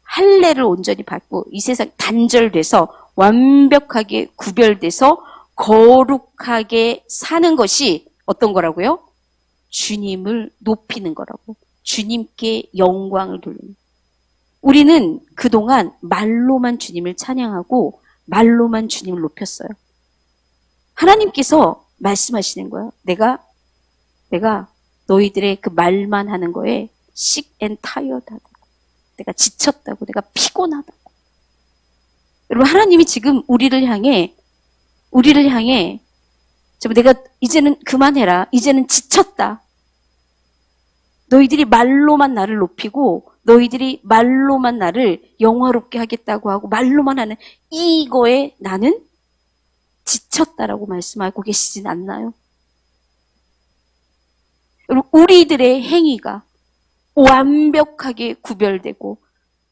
할례를 온전히 받고 이 세상 단절돼서 완벽하게 구별돼서 거룩하게 사는 것이 어떤 거라고요? 주님을 높이는 거라고. 주님께 영광을 돌리는. 우리는 그동안 말로만 주님을 찬양하고 말로만 주님을 높였어요. 하나님께서 말씀하시는 거예요. 내가 너희들의 그 말만 하는 거에 sick and tired하다고. 내가 지쳤다고. 내가 피곤하다고. 여러분, 하나님이 지금 우리를 향해 내가 이제는 그만해라. 이제는 지쳤다. 너희들이 말로만 나를 높이고 너희들이 말로만 나를 영화롭게 하겠다고 하고 말로만 하는 이거에 나는 지쳤다라고 말씀하고 계시진 않나요? 여러분, 우리들의 행위가 완벽하게 구별되고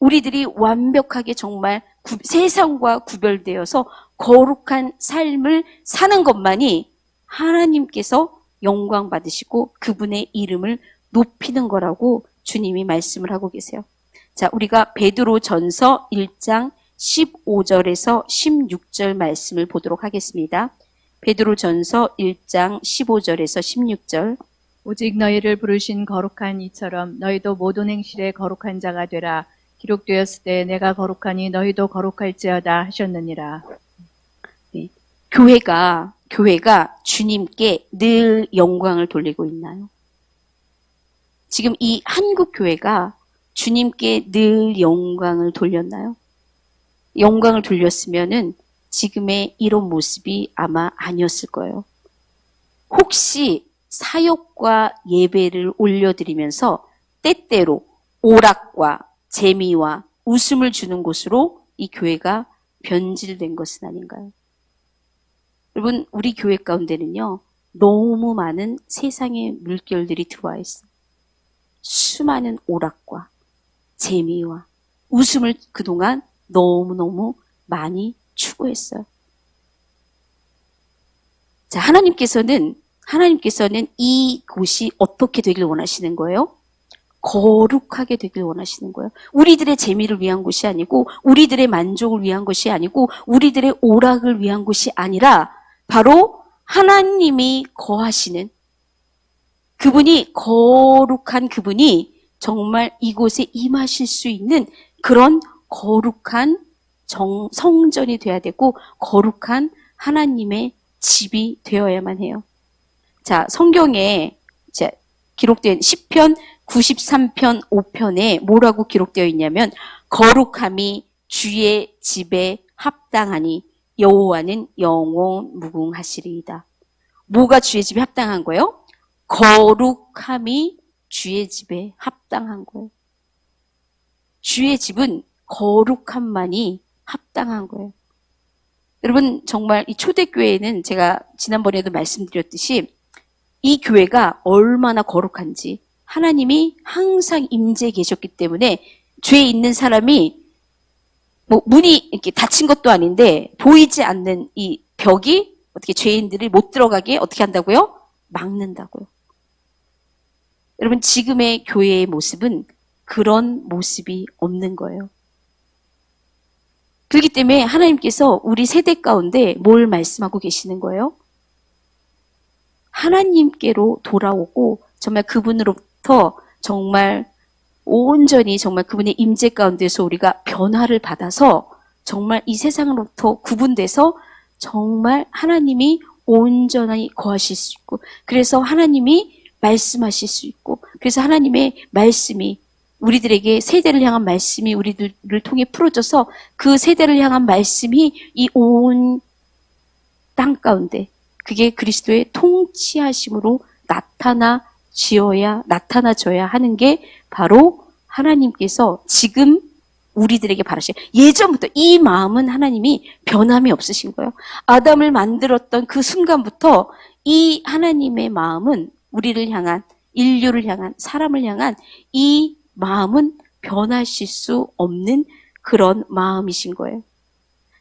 우리들이 완벽하게 정말 세상과 구별되어서 거룩한 삶을 사는 것만이 하나님께서 영광 받으시고 그분의 이름을 높이는 거라고 주님이 말씀을 하고 계세요. 자, 우리가 베드로전서 1장 15절에서 16절 말씀을 보도록 하겠습니다. 베드로전서 1장 15절에서 16절. 오직 너희를 부르신 거룩한 이처럼 너희도 모든 행실에 거룩한 자가 되라. 기록되었을 때 내가 거룩하니 너희도 거룩할지어다 하셨느니라. 네. 교회가 주님께 늘 영광을 돌리고 있나요? 지금 이 한국 교회가 주님께 늘 영광을 돌렸나요? 영광을 돌렸으면은 지금의 이런 모습이 아마 아니었을 거예요. 혹시 사역과 예배를 올려드리면서 때때로 오락과 재미와 웃음을 주는 곳으로 이 교회가 변질된 것은 아닌가요? 여러분, 우리 교회 가운데는요, 너무 많은 세상의 물결들이 들어와 있어요. 수많은 오락과 재미와 웃음을 그동안 너무너무 많이 추구했어요. 자, 하나님께서는 이 곳이 어떻게 되길 원하시는 거예요? 거룩하게 되길 원하시는 거예요. 우리들의 재미를 위한 곳이 아니고 우리들의 만족을 위한 것이 아니고 우리들의 오락을 위한 곳이 아니라 바로 하나님이 거하시는 그분이 거룩한 그분이 정말 이곳에 임하실 수 있는 그런 거룩한 성전이 되어야 되고 거룩한 하나님의 집이 되어야만 해요. 자, 성경에 기록된 시편 93편 5편에 뭐라고 기록되어 있냐면 거룩함이 주의 집에 합당하니 여호와는 영원 무궁하시리이다. 뭐가 주의 집에 합당한 거예요? 거룩함이 주의 집에 합당한 거예요. 주의 집은 거룩함만이 합당한 거예요. 여러분, 정말 이 초대교회는 제가 지난번에도 말씀드렸듯이 이 교회가 얼마나 거룩한지 하나님이 항상 임재해 계셨기 때문에 죄 있는 사람이 문이 이렇게 닫힌 것도 아닌데 보이지 않는 이 벽이 어떻게 죄인들이 못 들어가게 어떻게 한다고요? 막는다고요. 여러분, 지금의 교회의 모습은 그런 모습이 없는 거예요. 그렇기 때문에 하나님께서 우리 세대 가운데 뭘 말씀하고 계시는 거예요? 하나님께로 돌아오고 정말 그분으로부터 정말 온전히 정말 그분의 임재 가운데서 우리가 변화를 받아서 정말 이 세상으로부터 구분돼서 정말 하나님이 온전히 거하실 수 있고 그래서 하나님이 말씀하실 수 있고 그래서 하나님의 말씀이 우리들에게 세대를 향한 말씀이 우리들을 통해 풀어져서 그 세대를 향한 말씀이 이 온 땅 가운데 그게 그리스도의 통치하심으로 나타나져야 하는 게 바로 하나님께서 지금 우리들에게 바라시죠. 예전부터 이 마음은 하나님이 변함이 없으신 거예요. 아담을 만들었던 그 순간부터 이 하나님의 마음은 우리를 향한, 인류를 향한, 사람을 향한 이 마음은 변하실 수 없는 그런 마음이신 거예요.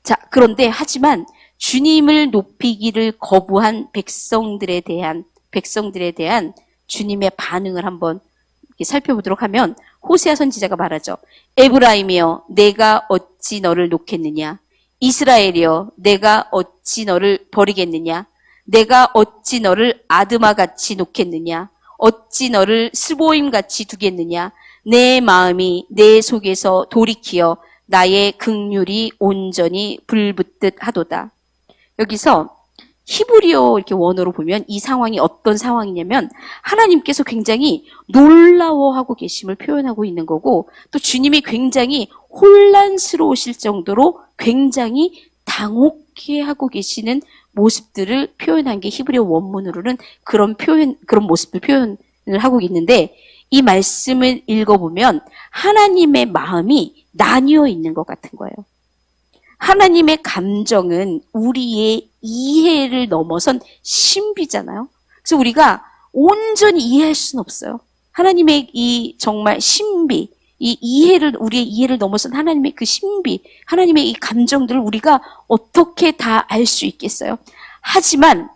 자, 그런데 하지만 주님을 높이기를 거부한 백성들에 대한 주님의 반응을 한번 이렇게 살펴보도록 하면 호세아 선지자가 말하죠. 에브라임이여 내가 어찌 너를 놓겠느냐. 이스라엘이여 내가 어찌 너를 버리겠느냐. 내가 어찌 너를 아드마같이 놓겠느냐. 어찌 너를 스보임같이 두겠느냐. 내 마음이 내 속에서 돌이키어 나의 긍휼이 온전히 불붙듯 하도다. 여기서 히브리어 이렇게 원어로 보면 이 상황이 어떤 상황이냐면 하나님께서 굉장히 놀라워하고 계심을 표현하고 있는 거고 또 주님이 굉장히 혼란스러우실 정도로 굉장히 당혹해하고 계시는 모습들을 표현한 게 히브리어 원문으로는 그런 모습을 표현을 하고 있는데 이 말씀을 읽어보면 하나님의 마음이 나뉘어 있는 것 같은 거예요. 하나님의 감정은 우리의 이해를 넘어선 신비잖아요. 그래서 우리가 온전히 이해할 수는 없어요. 하나님의 이 정말 신비, 우리의 이해를 넘어선 하나님의 그 신비, 하나님의 이 감정들을 우리가 어떻게 다 알 수 있겠어요? 하지만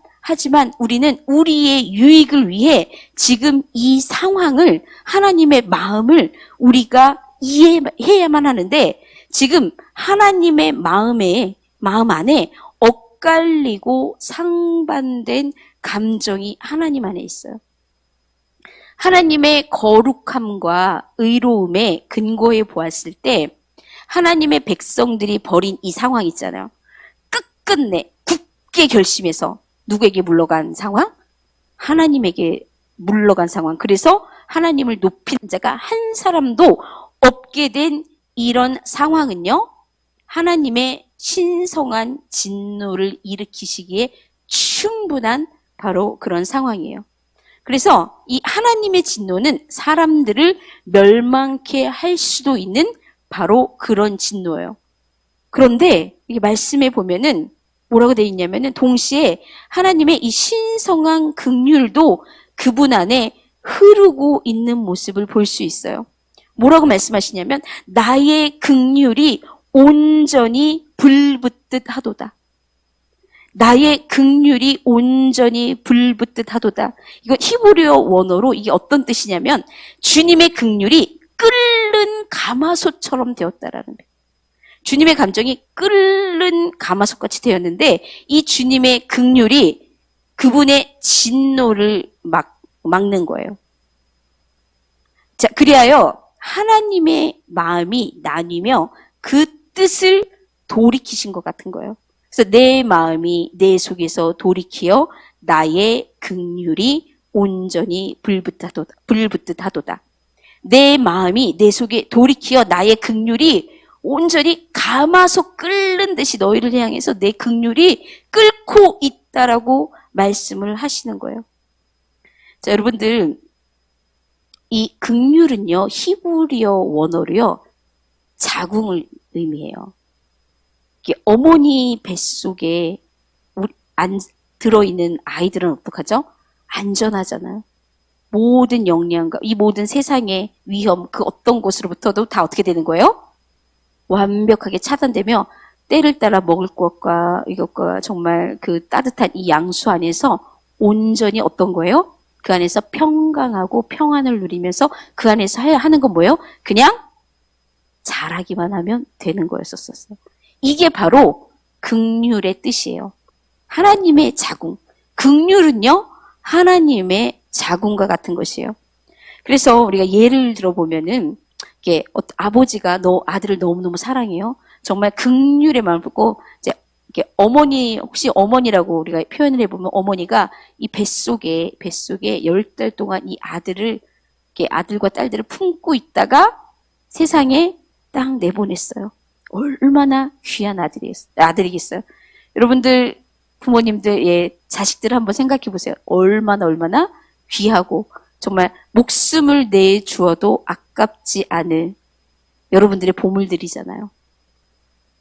우리는 우리의 유익을 위해 지금 이 상황을, 하나님의 마음을 우리가 이해해야만 하는데 지금 하나님의 마음 안에 엇갈리고 상반된 감정이 하나님 안에 있어요. 하나님의 거룩함과 의로움에 근거해 보았을 때 하나님의 백성들이 벌인 이 상황 있잖아요. 끝끝내 굳게 결심해서 누구에게 물러간 상황? 하나님에게 물러간 상황. 그래서 하나님을 높이는 자가 한 사람도 없게 된 이런 상황은요, 하나님의 신성한 진노를 일으키시기에 충분한 바로 그런 상황이에요. 그래서 이 하나님의 진노는 사람들을 멸망케 할 수도 있는 바로 그런 진노예요. 그런데 이게 말씀에 보면은 뭐라고 되어 있냐면은 동시에 하나님의 이 신성한 긍휼도 그분 안에 흐르고 있는 모습을 볼 수 있어요. 뭐라고 말씀하시냐면 나의 긍휼이 온전히 불붙듯 하도다. 나의 긍휼이 온전히 불붙듯 하도다. 이거 히브리어 원어로 이게 어떤 뜻이냐면 주님의 긍휼이 끓는 가마솥처럼 되었다라는 거예요. 주님의 감정이 끓는 가마솥같이 되었는데 이 주님의 긍휼이 그분의 진노를 막는 거예요. 자, 그리하여 하나님의 마음이 나뉘며 그 뜻을 돌이키신 것 같은 거예요. 그래서 내 마음이 내 속에서 돌이키어 나의 긍휼이 온전히 불붙듯 하도다. 내 마음이 내 속에 돌이키어 나의 긍휼이 온전히 가마솥 끓는 듯이 너희를 향해서 내 긍휼이 끓고 있다라고 말씀을 하시는 거예요. 자, 여러분들 이 긍휼은요, 히브리어 원어로요, 자궁을 의미해요. 이게 어머니 뱃속에 들어있는 아이들은 어떡하죠? 안전하잖아요. 모든 영양과 이 모든 세상의 위험, 그 어떤 곳으로부터도 다 어떻게 되는 거예요? 완벽하게 차단되며 때를 따라 먹을 것과 이것과 정말 그 따뜻한 이 양수 안에서 온전히 어떤 거예요? 그 안에서 평강하고 평안을 누리면서 그 안에서 해야 하는 건 뭐예요? 그냥 잘하기만 하면 되는 거였었어요. 이게 바로 긍휼의 뜻이에요. 하나님의 자궁. 긍휼은요, 하나님의 자궁과 같은 것이에요. 그래서 우리가 예를 들어보면은 이게 아버지가 아들을 너무너무 사랑해요. 정말 긍휼의 마음을 품고 이제 이렇게 혹시 어머니라고 우리가 표현을 해보면 어머니가 이 뱃속에 10달 동안 이 아들을 이렇게 아들과 딸들을 품고 있다가 세상에 딱 내보냈어요. 얼마나 귀한 아들이겠어요. 여러분들 부모님들의 자식들을 한번 생각해 보세요. 얼마나 귀하고 정말 목숨을 내주어도 아깝지 않은 여러분들의 보물들이잖아요.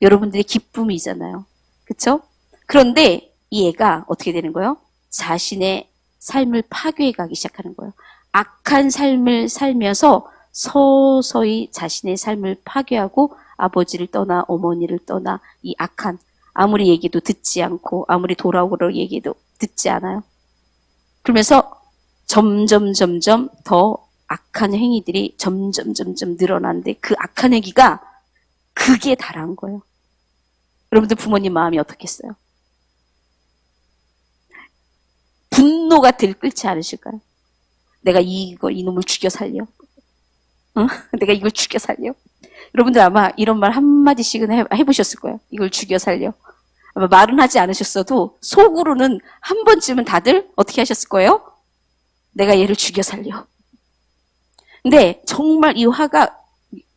여러분들의 기쁨이잖아요. 그렇죠? 그런데 이 애가 어떻게 되는 거예요? 자신의 삶을 파괴해 가기 시작하는 거예요. 악한 삶을 살면서 서서히 자신의 삶을 파괴하고 아버지를 떠나 어머니를 떠나 이 악한 아무리 얘기도 듣지 않고 아무리 돌아오라고 얘기도 듣지 않아요. 그러면서 점점 더 악한 행위들이 점점 늘어나는데 그 악한 행위가 극에 달한 거예요. 여러분들 부모님 마음이 어떻겠어요? 분노가 들끓지 않으실까요? 내가 이놈을 죽여 살려. 응? 내가 이걸 죽여 살려. 여러분들 아마 이런 말 한마디씩은 해보셨을 거예요. 이걸 죽여 살려. 아마 말은 하지 않으셨어도 속으로는 한 번쯤은 다들 어떻게 하셨을 거예요? 내가 얘를 죽여 살려. 근데 정말 이 화가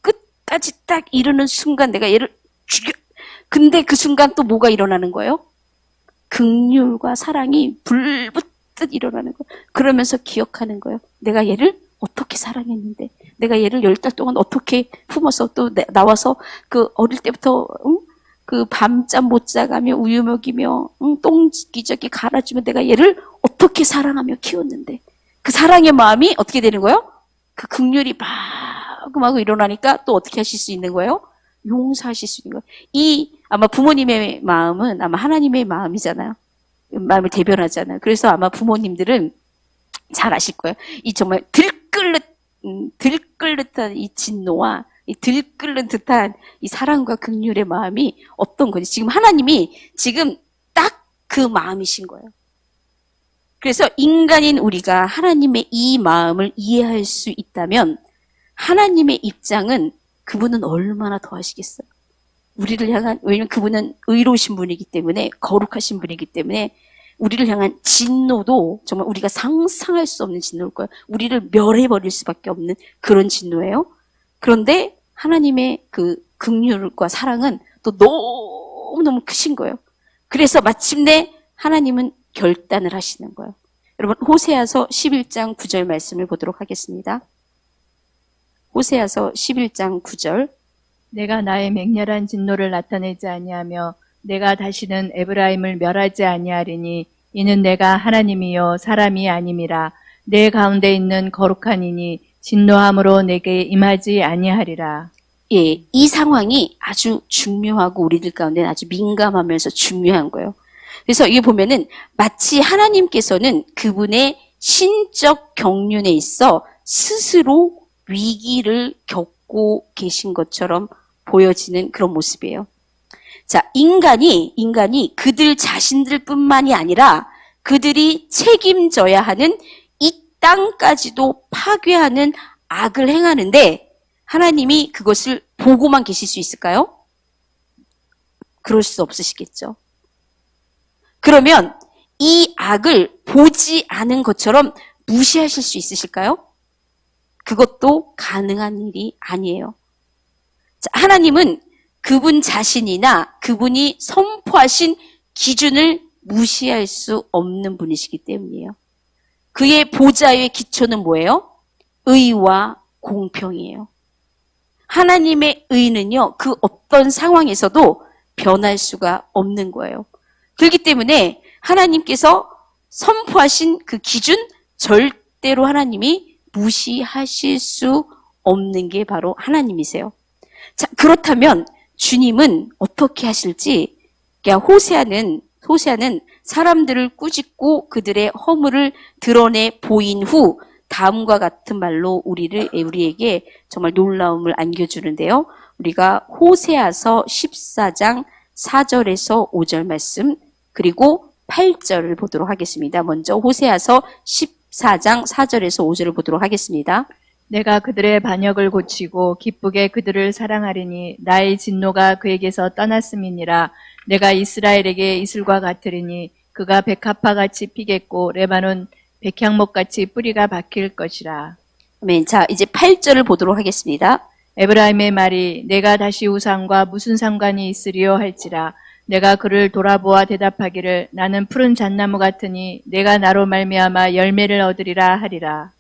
끝까지 딱 이르는 순간 내가 얘를 죽여. 근데 그 순간 또 뭐가 일어나는 거예요? 긍휼과 사랑이 불붙듯 일어나는 거예요. 그러면서 기억하는 거예요. 내가 얘를 어떻게 사랑했는데, 내가 얘를 10달 동안 어떻게 품어서 또 나와서 그 어릴 때부터 그 밤잠 못 자가며 우유 먹이며 똥기저귀 갈아주면 내가 얘를 어떻게 사랑하며 키웠는데 그 사랑의 마음이 어떻게 되는 거예요? 그 긍휼이 마구마구 일어나니까 또 어떻게 하실 수 있는 거예요? 용서하실 수 있는 거예요. 이 아마 부모님의 마음은 아마 하나님의 마음이잖아요. 마음을 대변하잖아요. 그래서 아마 부모님들은 잘 아실 거예요. 이 정말 들끓듯한 이 진노와 이 들끓는 듯한 이 사랑과 긍휼의 마음이 어떤 건지 지금 하나님이 지금 딱 그 마음이신 거예요. 그래서 인간인 우리가 하나님의 이 마음을 이해할 수 있다면 하나님의 입장은 그분은 얼마나 더 하시겠어요. 우리를 향한, 왜냐면 그분은 의로우신 분이기 때문에 거룩하신 분이기 때문에 우리를 향한 진노도 정말 우리가 상상할 수 없는 진노일 거예요. 우리를 멸해버릴 수밖에 없는 그런 진노예요. 그런데 하나님의 그 긍휼과 사랑은 또 너무너무 크신 거예요. 그래서 마침내 하나님은 결단을 하시는 거예요. 여러분 호세아서 11장 9절 말씀을 보도록 하겠습니다. 호세아서 11장 9절. 내가 나의 맹렬한 진노를 나타내지 아니하며 내가 다시는 에브라임을 멸하지 아니하리니 이는 내가 하나님이요 사람이 아님이라. 내 가운데 있는 거룩한 이니 진노함으로 내게 임하지 아니하리라. 예, 이 상황이 아주 중요하고 우리들 가운데는 아주 민감하면서 중요한 거예요. 그래서 이게 보면은 마치 하나님께서는 그분의 신적 경륜에 있어 스스로 위기를 겪고 계신 것처럼 보여지는 그런 모습이에요. 자, 인간이 그들 자신들 뿐만이 아니라 그들이 책임져야 하는 이 땅까지도 파괴하는 악을 행하는데 하나님이 그것을 보고만 계실 수 있을까요? 그럴 수 없으시겠죠. 그러면 이 악을 보지 않은 것처럼 무시하실 수 있으실까요? 그것도 가능한 일이 아니에요. 자, 하나님은 그분 자신이나 그분이 선포하신 기준을 무시할 수 없는 분이시기 때문이에요. 그의 보좌의 기초는 뭐예요? 의와 공평이에요. 하나님의 의는요, 그 어떤 상황에서도 변할 수가 없는 거예요. 그렇기 때문에 하나님께서 선포하신 그 기준 절대로 하나님이 무시하실 수 없는 게 바로 하나님이세요. 자, 그렇다면 주님은 어떻게 하실지, 그러니까 호세아는 사람들을 꾸짖고 그들의 허물을 드러내 보인 후 다음과 같은 말로 우리에게 정말 놀라움을 안겨주는데요. 우리가 호세아서 14장 4절에서 5절 말씀 그리고 8절을 보도록 하겠습니다. 먼저 호세아서 14장 4절에서 5절을 보도록 하겠습니다. 내가 그들의 반역을 고치고 기쁘게 그들을 사랑하리니 나의 진노가 그에게서 떠났음이니라. 내가 이스라엘에게 이슬과 같으리니 그가 백합화같이 피겠고 레바논 백향목같이 뿌리가 박힐 것이라. 아멘. 자, 이제 8절을 보도록 하겠습니다. 에브라임의 말이 내가 다시 우상과 무슨 상관이 있으리요 할지라 내가 그를 돌아보아 대답하기를 나는 푸른 잣나무 같으니 내가 나로 말미암아 열매를 얻으리라 하리라.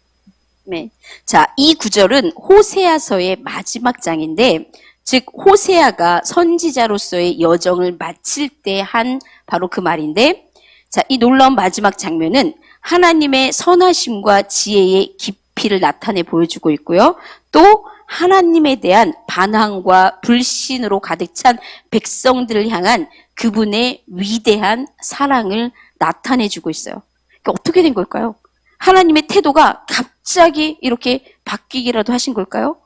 네. 자, 이 구절은 호세아서의 마지막 장인데, 즉 호세아가 선지자로서의 여정을 마칠 때 한 바로 그 말인데, 자, 이 놀라운 마지막 장면은 하나님의 선하심과 지혜의 깊이를 나타내 보여주고 있고요. 또 하나님에 대한 반항과 불신으로 가득 찬 백성들을 향한 그분의 위대한 사랑을 나타내주고 있어요. 그러니까 어떻게 된 걸까요? 하나님의 태도가 갑자기 이렇게 바뀌기라도 하신 걸까요?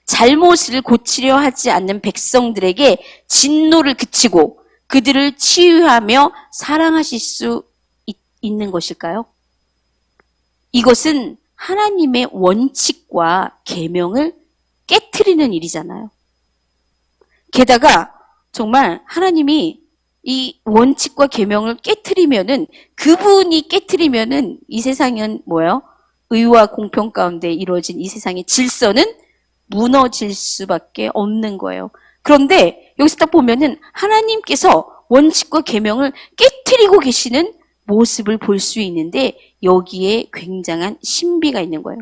잘못을 고치려 하지 않는 백성들에게 진노를 그치고 그들을 치유하며 사랑하실 수 있는 것일까요? 이것은 하나님의 원칙과 계명을 깨트리는 일이잖아요. 게다가 정말 하나님이 이 원칙과 계명을 깨트리면은 그분이 깨트리면은 이 세상은 뭐예요? 의와 공평 가운데 이루어진 이 세상의 질서는 무너질 수밖에 없는 거예요. 그런데 여기서 딱 보면은 하나님께서 원칙과 계명을 깨트리고 계시는 모습을 볼 수 있는데 여기에 굉장한 신비가 있는 거예요.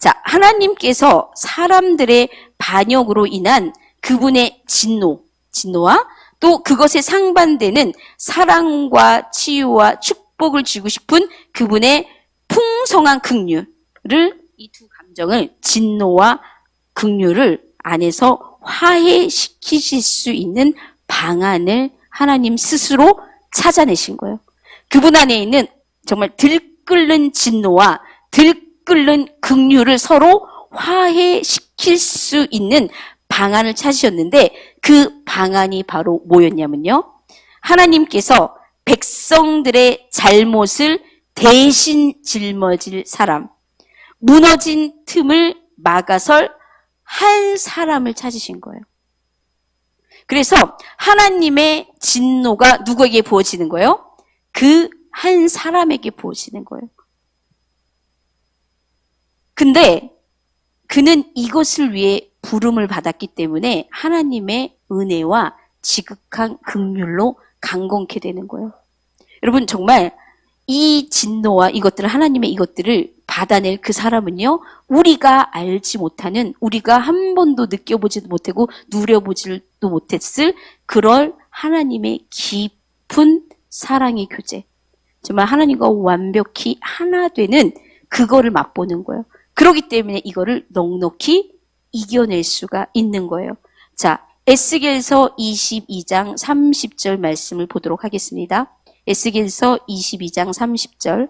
자, 하나님께서 사람들의 반역으로 인한 그분의 진노와 또 그것에 상반되는 사랑과 치유와 축복을 주고 싶은 그분의 풍성한 긍휼을 이 두 감정을 진노와 긍휼을 안에서 화해시키실 수 있는 방안을 하나님 스스로 찾아내신 거예요. 그분 안에 있는 정말 들끓는 진노와 들끓는 긍휼을 서로 화해시킬 수 있는 방안을 찾으셨는데 그 방안이 바로 뭐였냐면요. 하나님께서 백성들의 잘못을 대신 짊어질 사람, 무너진 틈을 막아설 한 사람을 찾으신 거예요. 그래서 하나님의 진노가 누구에게 부어지는 거예요? 그 한 사람에게 부어지는 거예요. 근데 그는 이것을 위해 부름을 받았기 때문에 하나님의 은혜와 지극한 긍휼로 강건케 되는 거예요. 여러분 정말 이 진노와 이것들을 하나님의 이것들을 받아낼 그 사람은요. 우리가 알지 못하는 우리가 한 번도 느껴보지도 못하고 누려보지도 못했을 그럴 하나님의 깊은 사랑의 교제. 정말 하나님과 완벽히 하나 되는 그거를 맛보는 거예요. 그렇기 때문에 이거를 넉넉히 이겨낼 수가 있는 거예요. 자, 에스겔서 22장 30절 말씀을 보도록 하겠습니다. 에스겔서 22장 30절.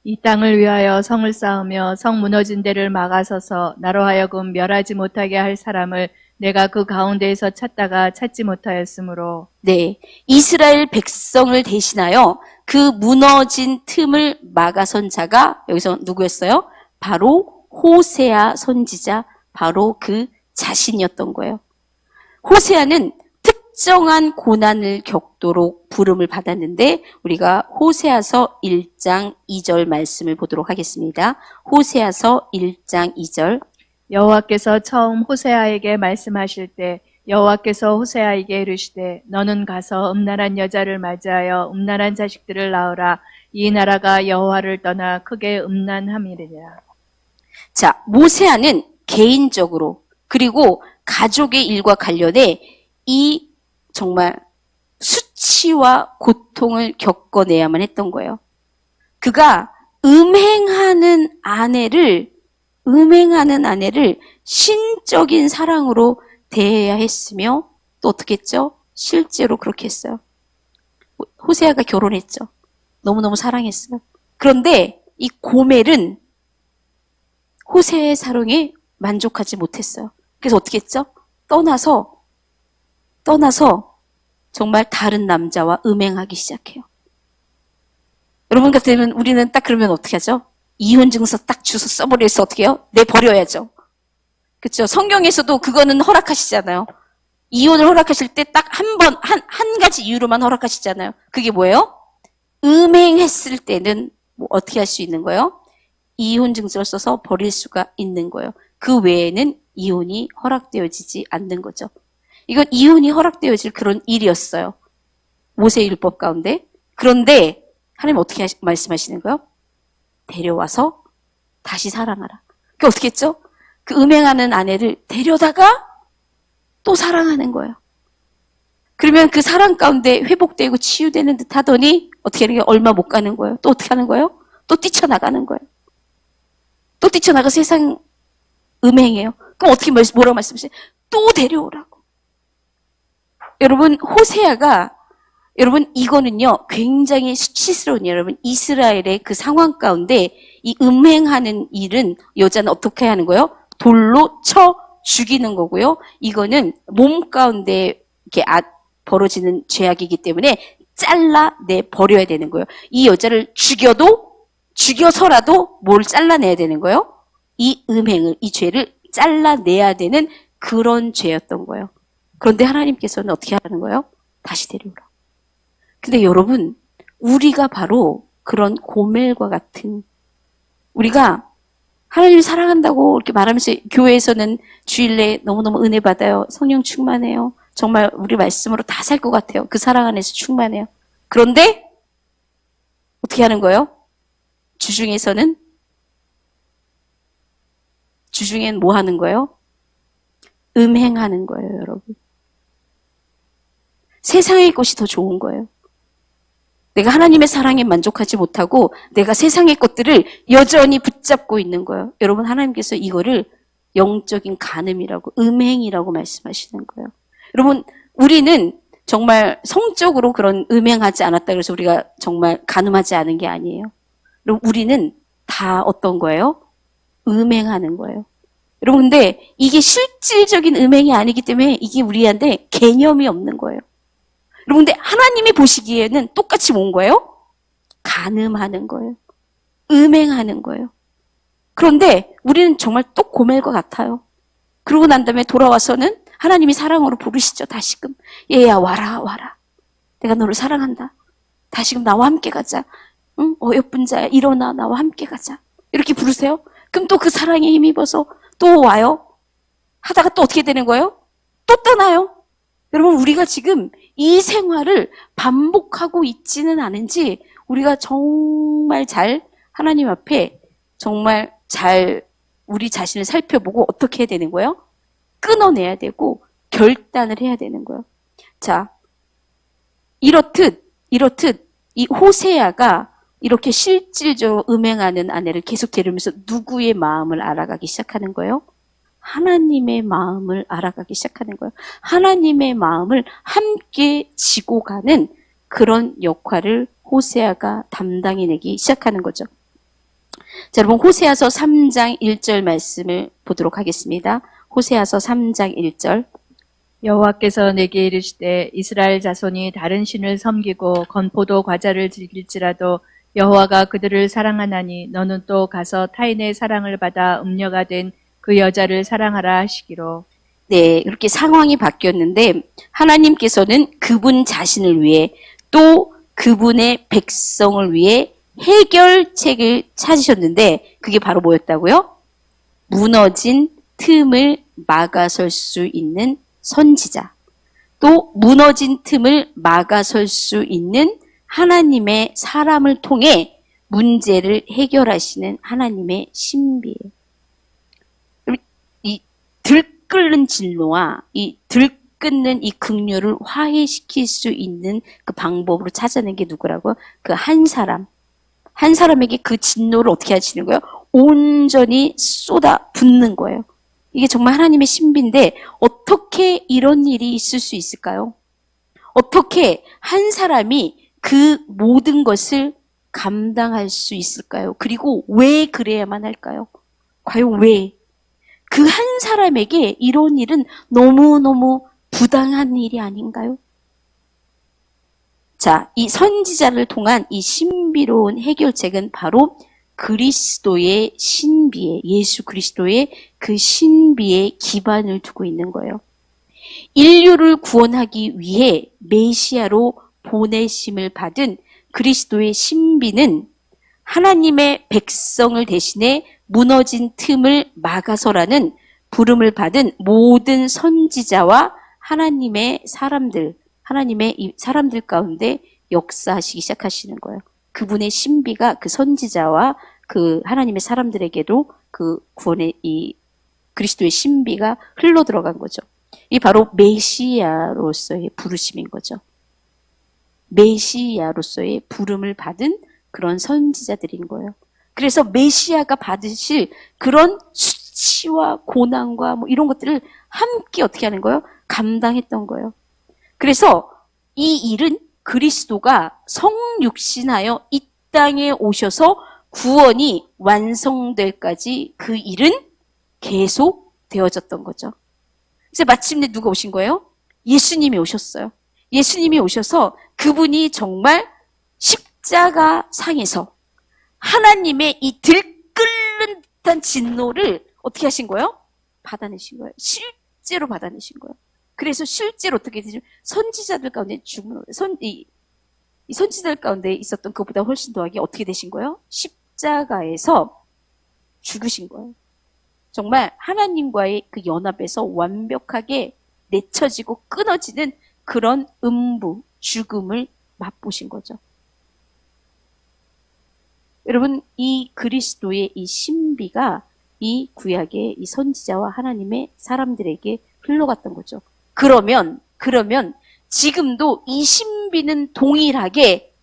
이 땅을 위하여 성을 쌓으며 성 무너진 데를 막아서서 나로 하여금 멸하지 못하게 할 사람을 내가 그 가운데에서 찾다가 찾지 못하였으므로. 네, 이스라엘 백성을 대신하여 그 무너진 틈을 막아선 자가 여기서 누구였어요? 바로 호세아 선지자, 바로 그 자신이었던 거예요. 호세아는 특정한 고난을 겪도록 부름을 받았는데 우리가 호세아서 1장 2절 말씀을 보도록 하겠습니다. 호세아서 1장 2절. 여호와께서 처음 호세아에게 말씀하실 때 여호와께서 호세아에게 이르시되 너는 가서 음란한 여자를 맞이하여 음란한 자식들을 낳으라. 이 나라가 여호와를 떠나 크게 음란함이니라. 자, 모세아는 개인적으로 그리고 가족의 일과 관련해 이 정말 수치와 고통을 겪어내야만 했던 거예요. 그가 음행하는 아내를 신적인 사랑으로 대해야 했으며 또 어떻게 했죠? 실제로 그렇게 했어요. 호세아가 결혼했죠. 너무너무 사랑했어요. 그런데 이 고멜은 호세아의 사랑에 만족하지 못했어요. 그래서 어떻게 했죠? 떠나서 정말 다른 남자와 음행하기 시작해요. 여러분 같으면 우리는 딱 그러면 어떻게 하죠? 이혼 증서 딱 주소 써버려서 어떻게 해요? 내버려야죠. 그렇죠? 성경에서도 그거는 허락하시잖아요. 이혼을 허락하실 때 딱 한 가지 이유로만 허락하시잖아요. 그게 뭐예요? 음행했을 때는 뭐 어떻게 할 수 있는 거예요? 이혼 증서를 써서 버릴 수가 있는 거예요. 그 외에는 이혼이 허락되어지지 않는 거죠. 이건 이혼이 허락되어질 그런 일이었어요. 모세율법 가운데. 그런데 하나님 어떻게 말씀하시는 거예요? 데려와서 다시 사랑하라. 그 어떻게 했죠? 그 음행하는 아내를 데려다가 또 사랑하는 거예요. 그러면 그 사랑 가운데 회복되고 치유되는 듯 하더니 어떻게 하는 게 얼마 못 가는 거예요. 또 어떻게 하는 거예요? 또 뛰쳐나가는 거예요. 또 뛰쳐나가 세상 음행이에요. 그럼 어떻게 뭐라고 말씀하세요? 또 데려오라고. 여러분 호세아가 여러분 이거는요 굉장히 수치스러운 일. 여러분 이스라엘의 그 상황 가운데 이 음행하는 일은 여자는 어떻게 하는 거예요? 돌로 쳐 죽이는 거고요. 이거는 몸 가운데 이렇게 벌어지는 죄악이기 때문에 잘라내 버려야 되는 거예요. 이 여자를 죽여서라도 뭘 잘라내야 되는 거예요? 이 음행을, 이 죄를 잘라내야 되는 그런 죄였던 거예요. 그런데 하나님께서는 어떻게 하는 거예요? 다시 데려오라. 근데 여러분, 우리가 바로 그런 고멜과 같은, 우리가 하나님을 사랑한다고 이렇게 말하면서 교회에서는 주일에 너무너무 은혜 받아요. 성령 충만해요. 정말 우리 말씀으로 다 살 것 같아요. 그 사랑 안에서 충만해요. 그런데 어떻게 하는 거예요? 주중에는 뭐 하는 거예요? 음행하는 거예요, 여러분. 세상의 것이 더 좋은 거예요. 내가 하나님의 사랑에 만족하지 못하고 내가 세상의 것들을 여전히 붙잡고 있는 거예요. 여러분 하나님께서 이거를 영적인 간음이라고 음행이라고 말씀하시는 거예요. 여러분 우리는 정말 성적으로 그런 음행하지 않았다 그래서 우리가 정말 간음하지 않은 게 아니에요. 여러분 우리는 다 어떤 거예요? 음행하는 거예요. 여러분 근데 이게 실질적인 음행이 아니기 때문에 이게 우리한테 개념이 없는 거예요. 여러분 근데 하나님이 보시기에는 똑같이 뭔 거예요? 간음하는 거예요. 음행하는 거예요. 그런데 우리는 정말 또 고멜과 같아요. 그러고 난 다음에 돌아와서는 하나님이 사랑으로 부르시죠. 다시금 얘야 와라 와라. 내가 너를 사랑한다. 다시금 나와 함께 가자. 응? 어여쁜 자야 일어나 나와 함께 가자. 이렇게 부르세요. 그럼 또 그 사랑에 힘입어서 또 와요. 하다가 또 어떻게 되는 거예요? 또 떠나요. 여러분 우리가 지금 이 생활을 반복하고 있지는 않은지 우리가 정말 잘 하나님 앞에 정말 잘 우리 자신을 살펴보고 어떻게 해야 되는 거예요? 끊어내야 되고 결단을 해야 되는 거예요. 자, 이렇듯 이 호세아가 이렇게 실질적으로 음행하는 아내를 계속 데려오면서 누구의 마음을 알아가기 시작하는 거예요? 하나님의 마음을 알아가기 시작하는 거예요. 하나님의 마음을 함께 지고 가는 그런 역할을 호세아가 담당해내기 시작하는 거죠. 자, 여러분 호세아서 3장 1절 말씀을 보도록 하겠습니다. 호세아서 3장 1절. 여호와께서 내게 이르시되 이스라엘 자손이 다른 신을 섬기고 건포도 과자를 즐길지라도 여호와가 그들을 사랑하나니 너는 또 가서 타인의 사랑을 받아 음녀가 된 그 여자를 사랑하라 하시기로. 네, 이렇게 상황이 바뀌었는데 하나님께서는 그분 자신을 위해 또 그분의 백성을 위해 해결책을 찾으셨는데 그게 바로 뭐였다고요? 무너진 틈을 막아설 수 있는 선지자, 또 무너진 틈을 막아설 수 있는 하나님의 사람을 통해 문제를 해결하시는 하나님의 신비예요. 이 들끓는 진노와 이 들끓는 이 긍휼을 화해시킬 수 있는 그 방법으로 찾아낸 게 누구라고요? 그 한 사람에게 그 진노를 어떻게 하시는 거예요? 온전히 쏟아 붓는 거예요. 이게 정말 하나님의 신비인데 어떻게 이런 일이 있을 수 있을까요? 어떻게 한 사람이 그 모든 것을 감당할 수 있을까요? 그리고 왜 그래야만 할까요? 과연 왜? 그 한 사람에게 이런 일은 너무너무 부당한 일이 아닌가요? 자, 이 선지자를 통한 이 신비로운 해결책은 바로 그리스도의 신비에, 예수 그리스도의 그 신비에 기반을 두고 있는 거예요. 인류를 구원하기 위해 메시아로 보내심을 받은 그리스도의 신비는 하나님의 백성을 대신해 무너진 틈을 막아서라는 부름을 받은 모든 선지자와 하나님의 하나님의 사람들 가운데 역사하시기 시작하시는 거예요. 그분의 신비가 그 선지자와 그 하나님의 사람들에게도 그 구원의 이 그리스도의 신비가 흘러 들어간 거죠. 이 바로 메시아로서의 부르심인 거죠. 메시아로서의 부름을 받은 그런 선지자들인 거예요. 그래서 메시아가 받으실 그런 수치와 고난과 뭐 이런 것들을 함께 어떻게 하는 거예요? 감당했던 거예요. 그래서 이 일은 그리스도가 성육신하여 이 땅에 오셔서 구원이 완성될까지 그 일은 계속 되어졌던 거죠. 그래서 마침내 누가 오신 거예요? 예수님이 오셨어요. 예수님이 오셔서 그분이 정말 십자가 상에서 하나님의 이 들끓는 듯한 진노를 어떻게 하신 거예요? 받아내신 거예요. 실제로 받아내신 거예요. 그래서 실제로 어떻게 되죠? 선지자들 가운데 이 선지자들 가운데 있었던 그보다 훨씬 더하게 어떻게 되신 거예요? 십자가에서 죽으신 거예요. 정말 하나님과의 그 연합에서 완벽하게 맺혀지고 끊어지는 그런 음부, 죽음을 맛보신 거죠. 여러분, 이 그리스도의 이 신비가 이 구약의 이 선지자와 하나님의 사람들에게 흘러갔던 거죠. 그러면 지금도 이 신비는 동일하게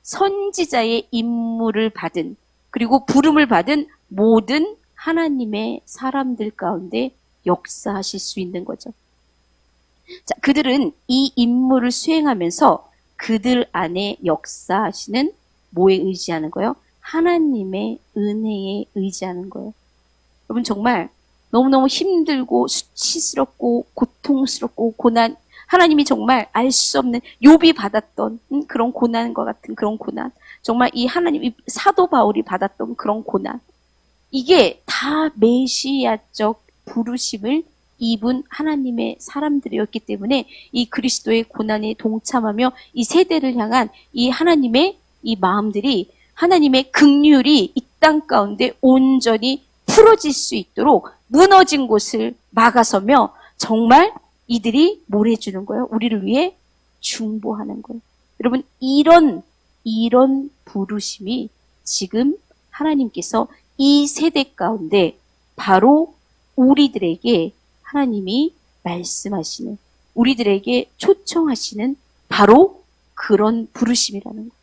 선지자의 임무를 받은 그리고 부름을 받은 모든 하나님의 사람들 가운데 역사하실 수 있는 거죠. 자, 그들은 이 임무를 수행하면서 그들 안에 역사하시는 뭐에 의지하는 거예요? 하나님의 은혜에 의지하는 거예요. 여러분 정말 너무너무 힘들고 수치스럽고 고통스럽고 고난, 하나님이 정말 알 수 없는 욥이 받았던 그런 고난과 같은 그런 고난, 정말 이 하나님, 이 사도 바울이 받았던 그런 고난, 이게 다 메시아적 부르심을 입은 하나님의 사람들이었기 때문에 이 그리스도의 고난에 동참하며 이 세대를 향한 이 하나님의 이 마음들이, 하나님의 긍휼이 이 땅 가운데 온전히 풀어질 수 있도록 무너진 곳을 막아서며 정말 이들이 뭘 해주는 거예요? 우리를 위해 중보하는 거예요. 여러분 이런 부르심이 지금 하나님께서 이 세대 가운데 바로 우리들에게 하나님이 말씀하시는, 우리들에게 초청하시는 바로 그런 부르심이라는 거예요.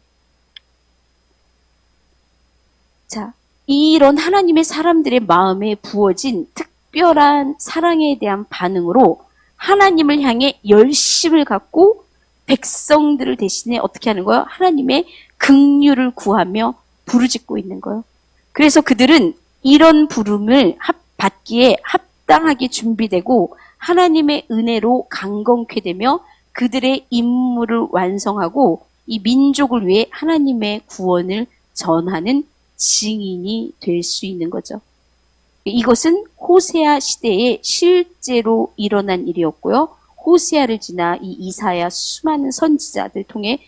자, 이런 하나님의 사람들의 마음에 부어진 특별한 사랑에 대한 반응으로 하나님을 향해 열심을 갖고 백성들을 대신해 어떻게 하는 거예요? 하나님의 긍휼을 구하며 부르짖고 있는 거예요. 그래서 그들은 이런 부름을 받기에 합당하게 준비되고 하나님의 은혜로 강건케 되며 그들의 임무를 완성하고 이 민족을 위해 하나님의 구원을 전하는 증인이 될 수 있는 거죠. 이것은 호세아 시대에 실제로 일어난 일이었고요. 호세아를 지나 이 이사야 수많은 선지자들 통해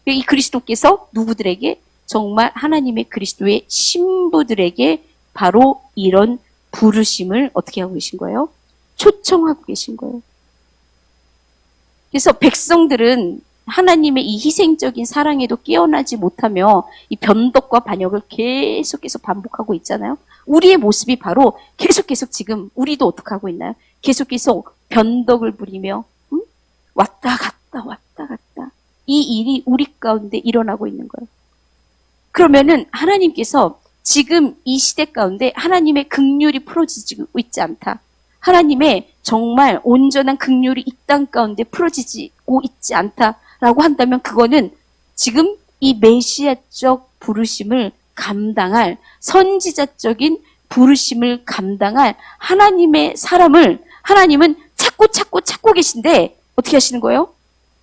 이 그리스도께서 누구들에게? 정말 하나님의 그리스도의 신부들에게 바로 이런 부르심을 어떻게 하고 계신 거예요? 초청하고 계신 거예요. 그래서 백성들은 하나님의 이 희생적인 사랑에도 깨어나지 못하며 이 변덕과 반역을 계속해서 반복하고 있잖아요. 우리의 모습이 바로 계속 지금 우리도 어떻게 하고 있나요? 계속 변덕을 부리며 왔다 갔다 이 일이 우리 가운데 일어나고 있는 거예요. 그러면은 하나님께서 지금 이 시대 가운데 하나님의 긍휼이 풀어지고 있지 않다. 하나님의 정말 온전한 긍휼이 이 땅 가운데 풀어지고 있지 않다라고 한다면 그거는 지금 이 메시아적 부르심을 감당할, 선지자적인 부르심을 감당할 하나님의 사람을 하나님은 찾고 계신데 어떻게 하시는 거예요?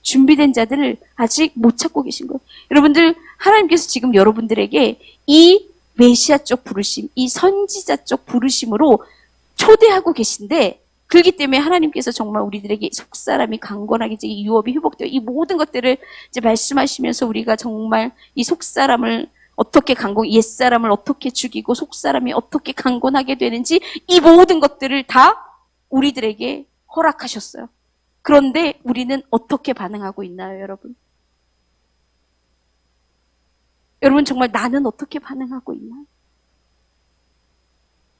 준비된 자들을 아직 못 찾고 계신 거예요. 여러분들, 하나님께서 지금 여러분들에게 이 메시아적 부르심, 이 선지자적 부르심으로 초대하고 계신데 그렇기 때문에 하나님께서 정말 우리들에게 속사람이 강건하게 이제 이 유업이 회복되어 이 모든 것들을 이제 말씀하시면서 우리가 정말 이 속사람을 어떻게 옛사람을 어떻게 죽이고 속사람이 어떻게 강건하게 되는지 이 모든 것들을 다 우리들에게 허락하셨어요. 그런데 우리는 어떻게 반응하고 있나요, 여러분? 여러분 정말 나는 어떻게 반응하고 있나요?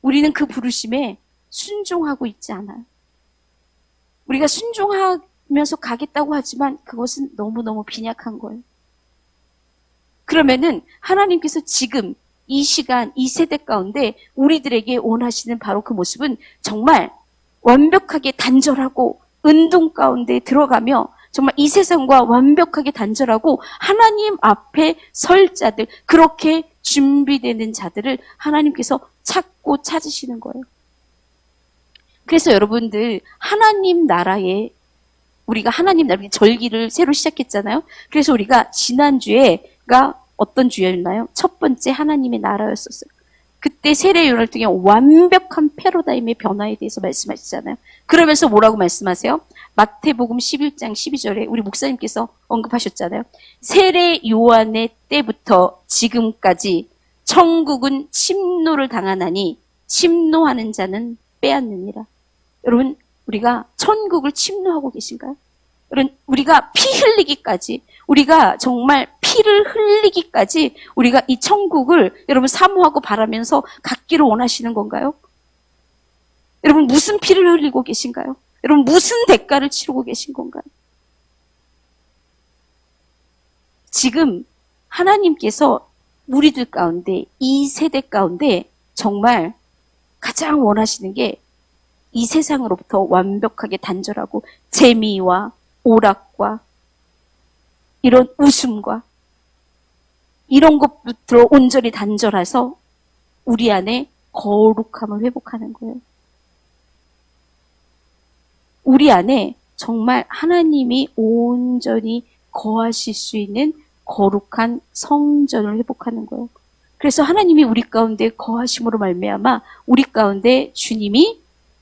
우리는 그 부르심에 순종하고 있지 않아요. 우리가 순종하면서 가겠다고 하지만 그것은 너무너무 빈약한 거예요. 그러면은 하나님께서 지금 이 시간, 이 세대 가운데 우리들에게 원하시는 바로 그 모습은 정말 완벽하게 단절하고 은둔 가운데 들어가며 정말 이 세상과 완벽하게 단절하고 하나님 앞에 설 자들, 그렇게 준비되는 자들을 하나님께서 찾고 찾으시는 거예요. 그래서 여러분들 하나님 나라에 우리가 하나님 나라의 절기를 새로 시작했잖아요. 그래서 우리가 지난주에가 어떤 주였나요? 첫 번째 하나님의 나라였었어요. 그때 세례요한을 통해 완벽한 패러다임의 변화에 대해서 말씀하시잖아요. 그러면서 뭐라고 말씀하세요? 마태복음 11장 12절에 우리 목사님께서 언급하셨잖아요. 세례 요한의 때부터 지금까지 천국은 침노를 당하나니 침노하는 자는 빼앗느니라. 여러분, 우리가 천국을 침노하고 계신가요? 여러분, 우리가 피 흘리기까지, 우리가 정말 피를 흘리기까지 우리가 이 천국을 여러분 사모하고 바라면서 갖기를 원하시는 건가요? 여러분, 무슨 피를 흘리고 계신가요? 여러분, 무슨 대가를 치르고 계신 건가요? 지금 하나님께서 우리들 가운데, 이 세대 가운데 정말 가장 원하시는 게 이 세상으로부터 완벽하게 단절하고 재미와 오락과 이런 웃음과 이런 것부터 온전히 단절해서 우리 안에 거룩함을 회복하는 거예요. 우리 안에 정말 하나님이 온전히 거하실 수 있는 거룩한 성전을 회복하는 거예요. 그래서 하나님이 우리 가운데 거하심으로 말미암아 우리 가운데 주님이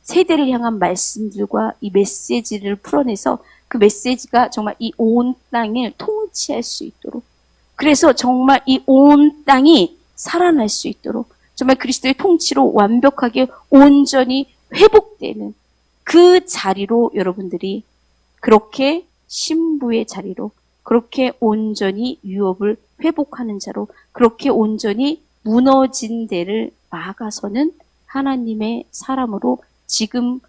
세대를 향한 말씀들과 이 메시지를 풀어내서 그 메시지가 정말 이 온 땅을 통치할 수 있도록, 그래서 정말 이 온 땅이 살아날 수 있도록 정말 그리스도의 통치로 완벽하게 온전히 회복되는 그 자리로 여러분들이 그렇게 신부의 자리로 그렇게 온전히 유업을 회복하는 자로 그렇게 온전히 무너진 데를 막아서는 하나님의 사람으로 지금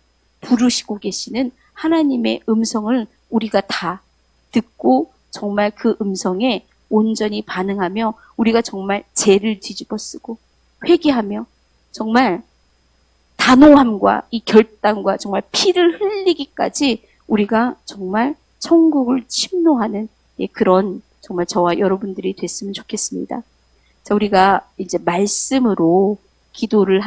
부르시고 계시는 하나님의 음성을 우리가 다 듣고 정말 그 음성에 온전히 반응하며 우리가 정말 죄를 뒤집어 쓰고 회개하며 정말 단호함과 이 결단과 정말 피를 흘리기까지 우리가 정말 천국을 침노하는 그런 정말 저와 여러분들이 됐으면 좋겠습니다. 자, 우리가 이제 말씀으로 기도를